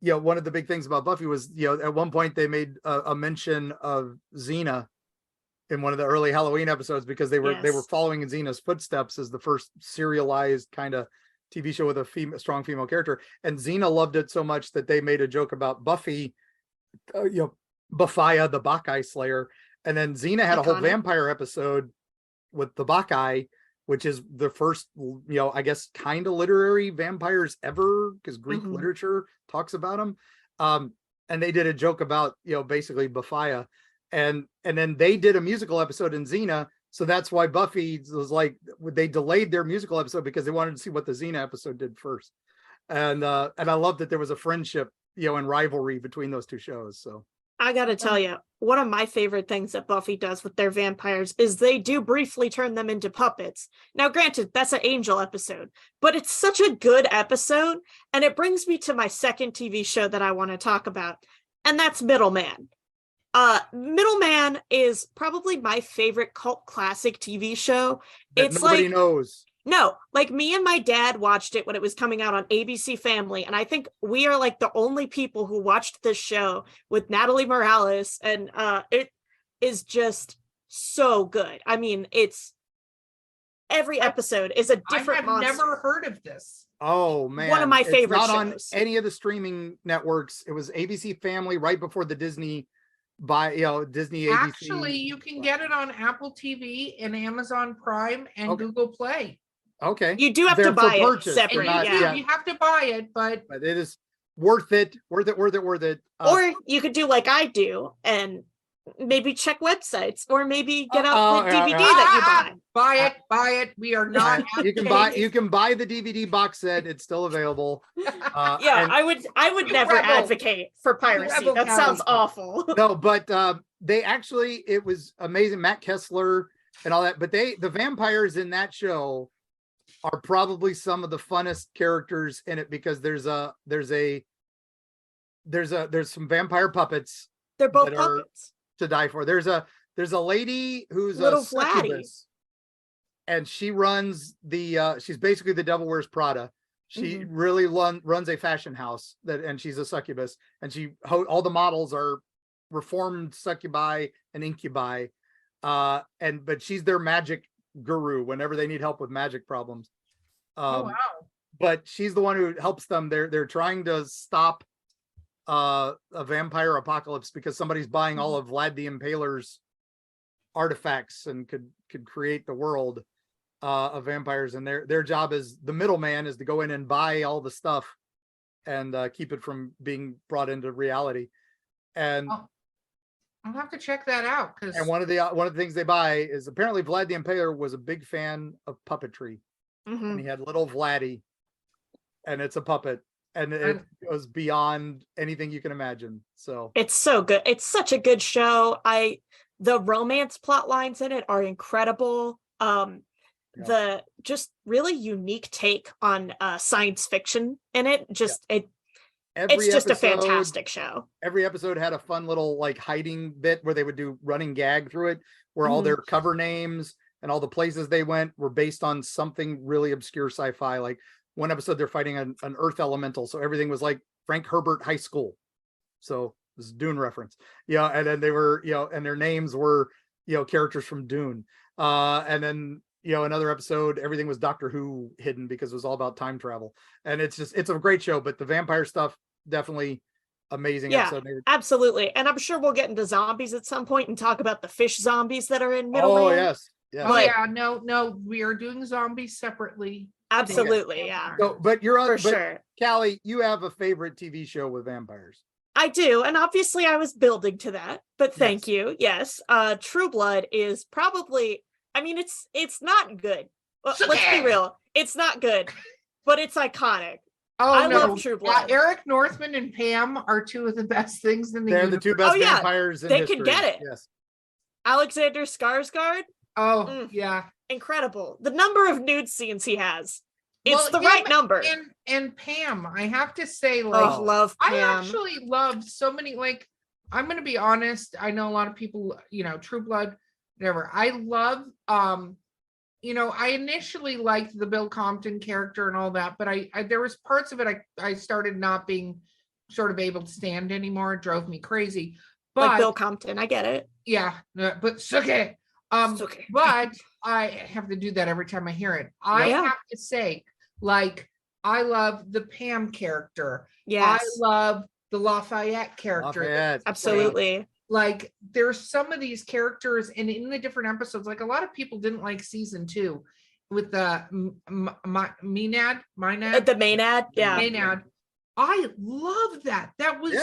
One of the big things about Buffy was, at one point they made a mention of Xena in one of the early Halloween episodes because they were Yes. following in Xena's footsteps as the first serialized kind of TV show with a strong female character, and Xena loved it so much that they made a joke about Buffy, Buffia, the Bacchae Slayer, and then Xena had a whole Iconic. vampire episode with the Bacchae, which is the first, I guess, kind of literary vampires ever, because Greek Mhm. literature talks about them. And they did a joke about, basically Buffia, and then they did a musical episode in Xena. So that's why Buffy was like, they delayed their musical episode because they wanted to see what the Xena episode did first. And I love that there was a friendship, and rivalry between those two shows. So I gotta tell you, one of my favorite things that Buffy does with their vampires is they do briefly turn them into puppets. Now, granted, that's an Angel episode, but it's such a good episode, and it brings me to my second TV show that I want to talk about, and that's Middleman. Middleman is probably my favorite cult classic TV show. that It's nobody like knows. No, like me and my dad watched it when it was coming out on ABC Family, and I think we are like the only people who watched this show with Natalie Morales, and it is just so good. I mean, it's every episode is a different I have monster. never heard of this. Oh man, One of my It's favorite not on shows. any of the streaming networks. It was ABC Family right before the Disney Disney ABC. Actually, you can get it on Apple TV and Amazon Prime and Okay. Google Play. Okay, You do have They're to for buy it purchase, they're separate, not- yeah. You have to buy it, but but it is worth it. Worth it. Or you could do like I do and maybe check websites, or maybe get out the DVD that you buy. buy it. We are not. you can buy the DVD box set. It's still available. Yeah, and- I would You never rebel. advocate for piracy. rebel That sounds Callie. awful. no, but they actually, it was amazing. Matt Kessler and all that, but the vampires in that show are probably some of the funnest characters in it, because there's some vampire puppets They're both that are- puppets. to die for. There's a lady who's Little a Vladdy. succubus, and she runs she's basically the Devil Wears Prada. She really runs a fashion house and she's a succubus, and all the models are reformed succubi and incubi, but she's their magic guru whenever they need help with magic problems. Oh wow! But she's the one who helps them. They're trying to stop a vampire apocalypse because somebody's buying all of Vlad the Impaler's artifacts and could create the world of vampires, and their job is, the middleman is to go in and buy all the stuff and keep it from being brought into reality. And I'll have to check that out, because one of the things they buy is, apparently Vlad the Impaler was a big fan of puppetry, and he had little Vladdy, and it's a puppet, and it goes beyond anything you can imagine. So It's so good. It's such a good show. The romance plot lines in it are incredible. The just really unique take on science fiction in it. It's just a fantastic show. Every episode had a fun little like hiding bit where they would do running gag through it, where all their cover names and all the places they went were based on something really obscure sci-fi. Like one episode, they're fighting an earth elemental, so everything was like Frank Herbert High School. So this is Dune reference. And then they were, and their names were, characters from Dune. And then, another episode, everything was Doctor Who hidden because it was all about time travel. And it's a great show, but the vampire stuff, definitely amazing episode. Absolutely. And I'm sure we'll get into zombies at some point and talk about the fish zombies that are in Middleman. Oh, yes. Yeah. Oh yeah, no, we are doing zombies separately. Absolutely, yeah. So, but you're on, For sure. Callie, you have a favorite TV show with vampires. I do, and obviously I was building to that, but thank you. Yes. True Blood is probably, I mean, it's not good. Let's be real. It's not good, but it's iconic. Oh, I love True Blood. Eric Northman and Pam are two of the best things in the They're universe. the two best Oh, yeah. vampires in They history. could get it. Yes. Alexander Skarsgård, Oh, yeah. incredible. The number of nude scenes he has. It's Well, the him right number. And Pam, I have to say, like, Love I Pam. actually love so many, like, I'm going to be honest. I know a lot of people, True Blood whatever. I love, I initially liked the Bill Compton character and all that, but I there was parts of it I started not being sort of able to stand anymore. It drove me crazy. But like Bill Compton, I get it. Yeah, but Suke. Suke. But I have to do that every time I hear it. I Yeah. have to say, like, I love the Pam character. Yes. I love the Lafayette character. Lafayette. Absolutely. Like, there's some of these characters, and in the different episodes, like a lot of people didn't like season 2 with the Maynard. The Maynard, yeah. Maynard. I love that. That was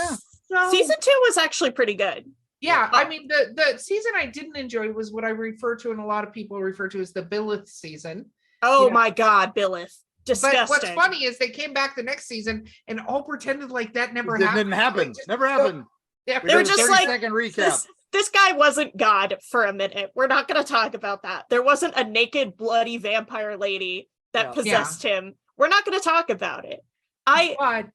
so. Season 2 was actually pretty good. Yeah, I mean, the season I didn't enjoy was what I refer to, and a lot of people refer to as the Billith season. Oh my God, Billith. Disgusting. But what's funny is they came back the next season and all pretended like that never happened. Didn't happen. Just, never happened. Yeah, they were just like, second recap. This guy wasn't God for a minute. We're not going to talk about that. There wasn't a naked, bloody vampire lady that possessed him. We're not going to talk about it. But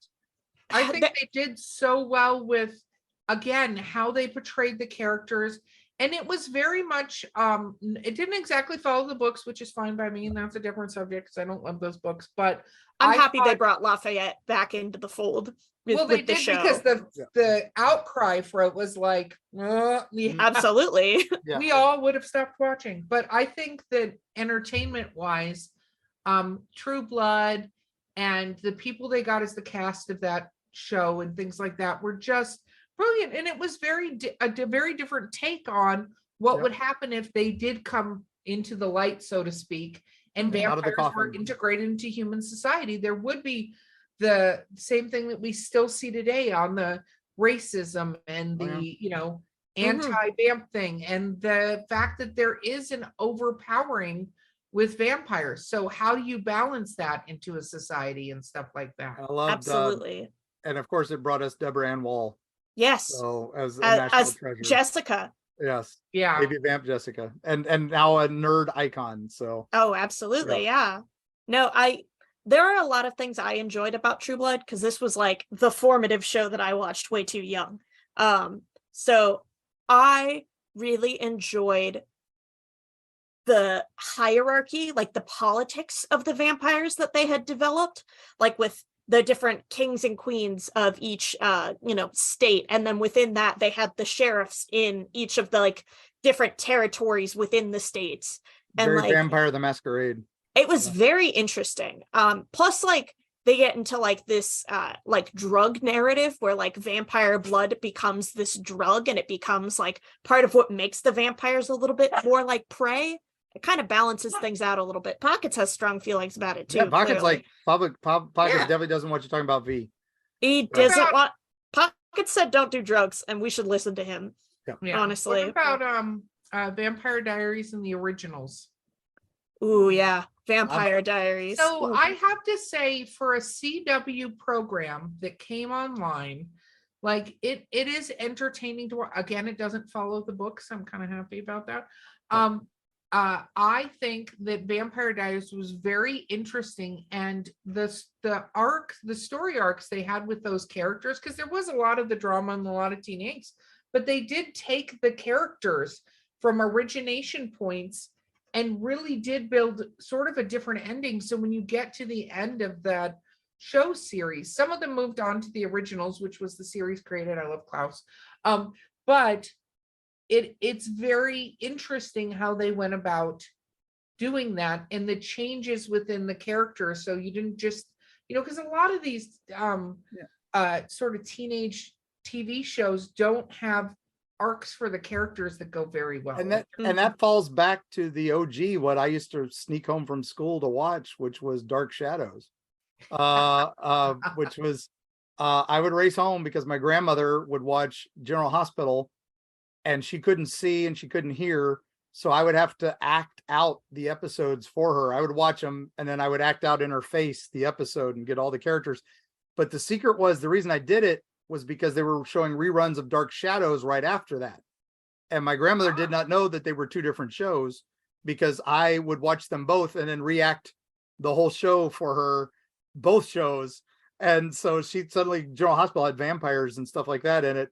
I think they did so well with, again, how they portrayed the characters. And it was very much, it didn't exactly follow the books, which is fine by me. And that's a different subject because I don't love those books. But I'm happy they brought Lafayette back into the fold. Well, they did because the outcry for it was like, absolutely. We all would have stopped watching. But I think that entertainment wise, True Blood and the people they got as the cast of that show and things like that were just brilliant. And it was a very different take on what would happen if they did come into the light, so to speak, and vampires were integrated into human society. There would be the same thing that we still see today on the racism and the, anti-vamp thing, and the fact that there is an overpowering with vampires. So how do you balance that into a society and stuff like that? I love absolutely. And of course it brought us Deborah Ann Wall. Yes. So as a national treasure. Jessica. Yes. Yeah. Baby Vamp Jessica. And now a nerd icon. So oh, absolutely. Yeah. No, there are a lot of things I enjoyed about True Blood because this was like the formative show that I watched way too young. So I really enjoyed the hierarchy, like the politics of the vampires that they had developed, like with the different kings and queens of each state, and then within that they had the sheriffs in each of the like different territories within the states. And very like Vampire the Masquerade. It was very interesting. Plus like they get into like this like drug narrative where like vampire blood becomes this drug and it becomes like part of what makes the vampires a little bit more like prey. It kind of balances things out a little bit. Pockets has strong feelings about it too. Yeah, Pockets clearly. like Pockets definitely doesn't want you talking about V. He doesn't want. Pockets said don't do drugs, and we should listen to him. Yeah. Honestly. What about Vampire Diaries and the originals? Ooh, yeah, Vampire Diaries. So Ooh. I have to say, for a CW program that came online, like it is entertaining to watch. Again, it doesn't follow the books. I'm kind of happy about that. I think that Vampire Diaries was very interesting, and the story arcs they had with those characters, because there was a lot of the drama and a lot of teen angst, but they did take the characters from origination points and really did build sort of a different ending. So when you get to the end of that show series, some of them moved on to the originals, which was the series created. I love Klaus. But it's very interesting how they went about doing that and the changes within the characters. So you didn't just, because a lot of these sort of teenage TV shows don't have arcs for the characters that go very well. And that falls back to the OG, what I used to sneak home from school to watch, which was Dark Shadows. Which was I would race home because my grandmother would watch General Hospital and she couldn't see and she couldn't hear. So I would have to act out the episodes for her. I would watch them and then I would act out in her face the episode and get all the characters. But the secret was, the reason I did it was because they were showing reruns of Dark Shadows right after that. And my grandmother did not know that they were two different shows, because I would watch them both and then react the whole show for her, both shows. And so she suddenly, General Hospital had vampires and stuff like that in it,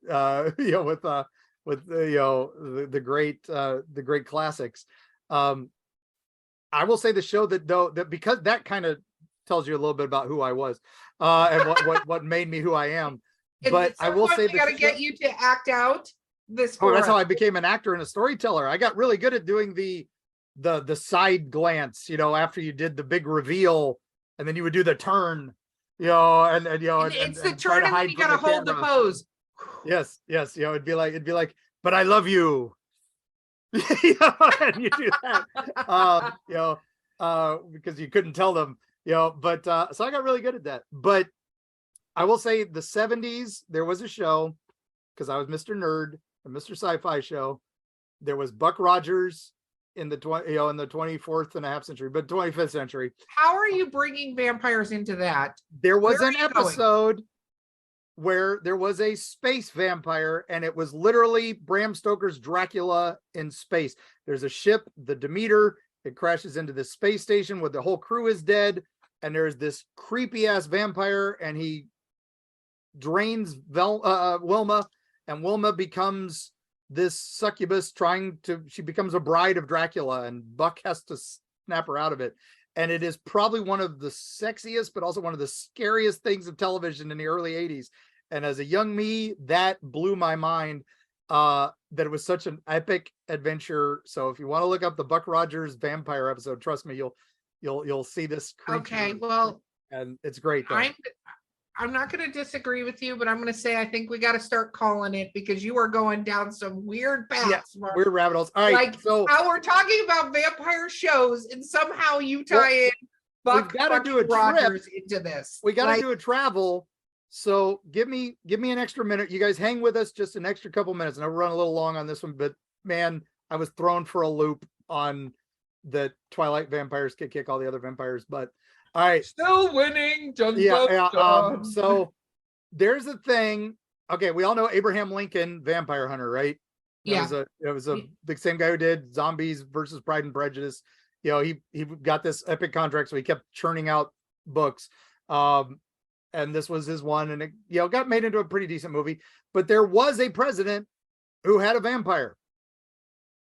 with the great classics. I will say the show that because that kind of tells you a little bit about who I was, and what made me who I am. But I will say we got to get you to act out this. Oh, that's how I became an actor and a storyteller. I got really good at doing the side glance, after you did the big reveal, and then you would do the turn, and it's the turn, and then you got to hold the pose. Yes, it'd be like, but I love you. And you do that, because you couldn't tell them, but so I got really good at that. But I will say the 70s, there was a show, because I was Mr. Nerd, a Mr. Sci-Fi show. There was Buck Rogers in the 24th and a half century, but 25th century. How are you bringing vampires into that? There was an episode where there was a space vampire, and it was literally Bram Stoker's Dracula in space. There's a ship, the Demeter, it crashes into the space station where the whole crew is dead, and there's this creepy ass vampire, and he drains Wilma, and Wilma becomes this succubus she becomes a bride of Dracula, and Buck has to snap her out of it. And it is probably one of the sexiest, but also one of the scariest things of television in the early 80s. And as a young me, that blew my mind, that it was such an epic adventure. So if you want to look up the Buck Rogers vampire episode, trust me, you'll see this creature. Okay, well, and it's great. I'm not going to disagree with you, but I'm going to say I think we got to start calling it, because you are going down some weird paths. Yes, Mark. weird rabbit holes. All right, like so how we're talking about vampire shows, and somehow you tie in Buck Rogers into this. We got to do a travel. So give me an extra minute. You guys hang with us just an extra couple minutes, and I'll run a little long on this one. But man, I was thrown for a loop on the Twilight vampires, kick all the other vampires, but. All right. Still winning. Dun, So there's a thing. Okay, we all know Abraham Lincoln, vampire hunter, right? It was the same guy who did Zombies versus Pride and Prejudice. He got this epic contract, so he kept churning out books. And this was his one, and it got made into a pretty decent movie. But there was a president who had a vampire,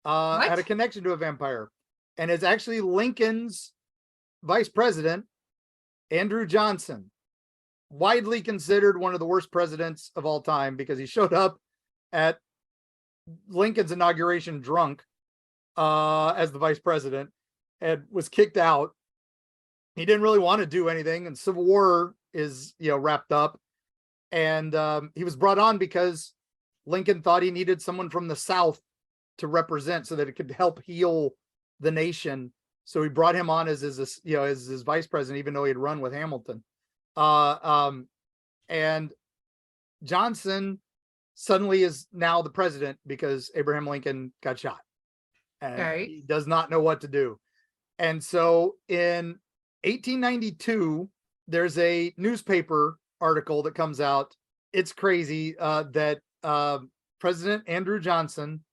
had a connection to a vampire, and it's actually Lincoln's vice president, Andrew Johnson, widely considered one of the worst presidents of all time, because he showed up at Lincoln's inauguration drunk as the vice president and was kicked out. He didn't really want to do anything, and Civil War is wrapped up, and he was brought on because Lincoln thought he needed someone from the South to represent so that it could help heal the nation. So he brought him on as his vice president, even though he had run with Hamilton. And Johnson suddenly is now the president because Abraham Lincoln got shot, and he does not know what to do. And so in 1892, there's a newspaper article that comes out. It's crazy that President Andrew Johnson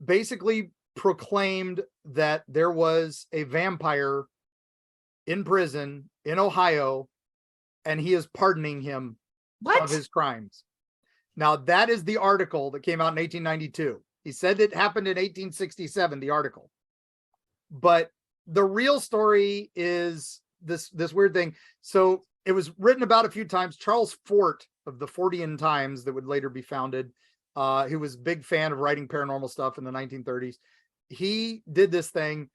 basically proclaimed that there was a vampire in prison in Ohio, and he is pardoning him of his crimes. Now, that is the article that came out in 1892. He said it happened in 1867, the article. But the real story is this weird thing. So it was written about a few times. Charles Fort of the Fortean Times, that would later be founded, he was a big fan of writing paranormal stuff in the 1930s. He did this thing,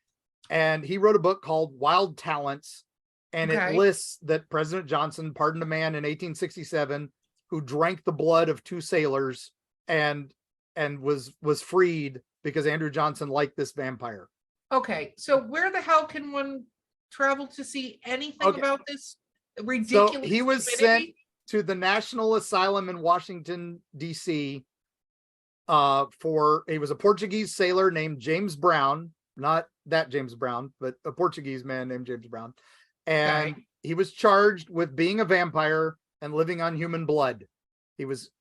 and he wrote a book called Wild Talents, and it lists that President Johnson pardoned a man in 1867 who drank the blood of two sailors and was freed because Andrew Johnson liked this vampire. Okay, so where the hell can one travel to see anything about this ridiculous? So he was sent to the National Asylum in Washington, D.C. He was a Portuguese sailor named James Brown, not that James Brown, but a Portuguese man named James Brown. And he was charged with being a vampire and living on human blood. There was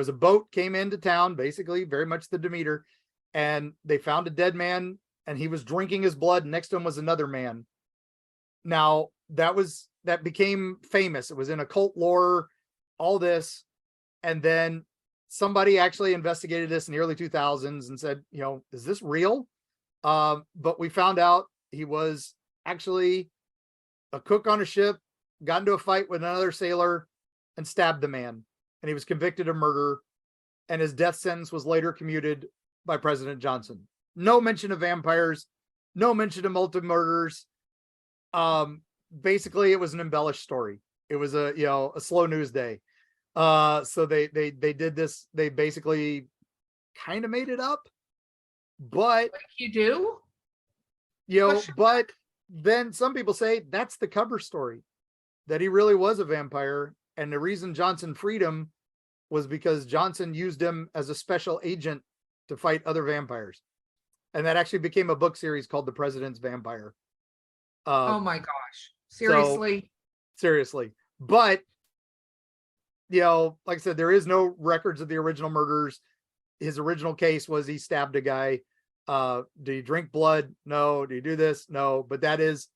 a boat came into town, basically very much the Demeter, and they found a dead man, and he was drinking his blood. Next to him was another man. Now that became famous. It was in occult lore, all this. And then somebody actually investigated this in the early 2000s and said, is this real? But we found out he was actually a cook on a ship, got into a fight with another sailor and stabbed the man. And he was convicted of murder. And his death sentence was later commuted by President Johnson. No mention of vampires, no mention of multi-murders. Basically, it was an embellished story. It was a slow news day. So they did this. They basically kind of made it up, but Like you do, but then some people say that's the cover story, that he really was a vampire, and the reason Johnson freed him was because Johnson used him as a special agent to fight other vampires, and that actually became a book series called The President's Vampire. oh my gosh, seriously. Seriously, but like I said, there is no records of the original murders. His original case was he stabbed a guy. Do you drink blood? No. Do you do this? No. But that is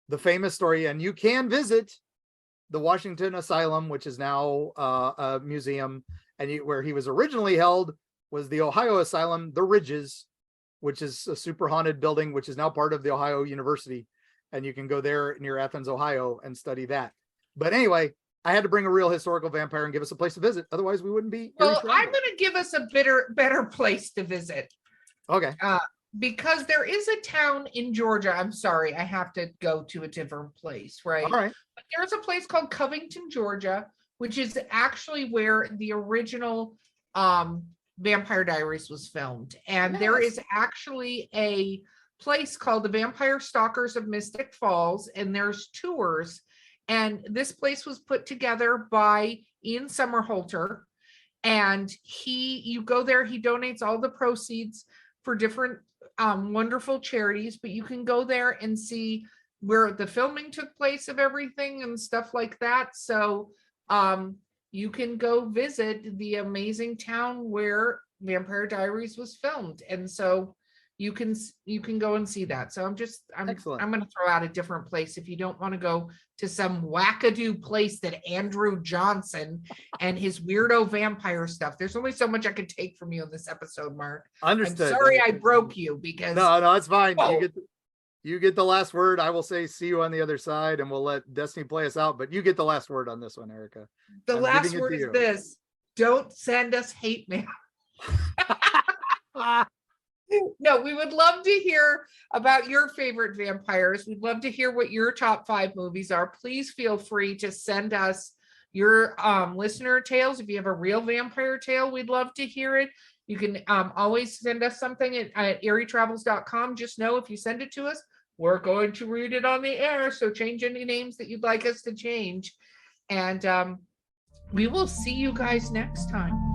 the famous story. And you can visit the Washington Asylum, which is now a museum. And where he was originally held was the Ohio Asylum, the Ridges, which is a super haunted building, which is now part of the Ohio University. And you can go there near Athens, Ohio, and study that. But anyway, I had to bring a real historical vampire and give us a place to visit. Otherwise, we wouldn't be. Well, I'm going to give us a better place to visit. Okay. Because there is a town in Georgia. I'm sorry, I have to go to a different place, right? All right. But there's a place called Covington, Georgia, which is actually where the original Vampire Diaries was filmed. And there is actually a place called the Vampire Stalkers of Mystic Falls, and there's tours. And this place was put together by Ian Somerhalder, and you go there, he donates all the proceeds for different wonderful charities, but you can go there and see where the filming took place of everything and stuff like that. So you can go visit the amazing town where Vampire Diaries was filmed. And so you can go and see that. So I'm Excellent. I'm going to throw out a different place if you don't want to go to some wackadoo place that Andrew Johnson and his weirdo vampire stuff. There's only so much I could take from you in this episode, Mark. Understood. I'm sorry I broke you because no, it's fine. Oh. You get the last word. I will say see you on the other side, and we'll let Destiny play us out. But you get the last word on this one, Erika. The last word is this: don't send us hate mail. No, we would love to hear about your favorite vampires. We'd love to hear what your top 5 movies are. Please feel free to send us your listener tales. If you have a real vampire tale, we'd love to hear it. You can always send us something at eerietravels.com. Just know if you send it to us, we're going to read it on the air. So change any names that you'd like us to change. And we will see you guys next time.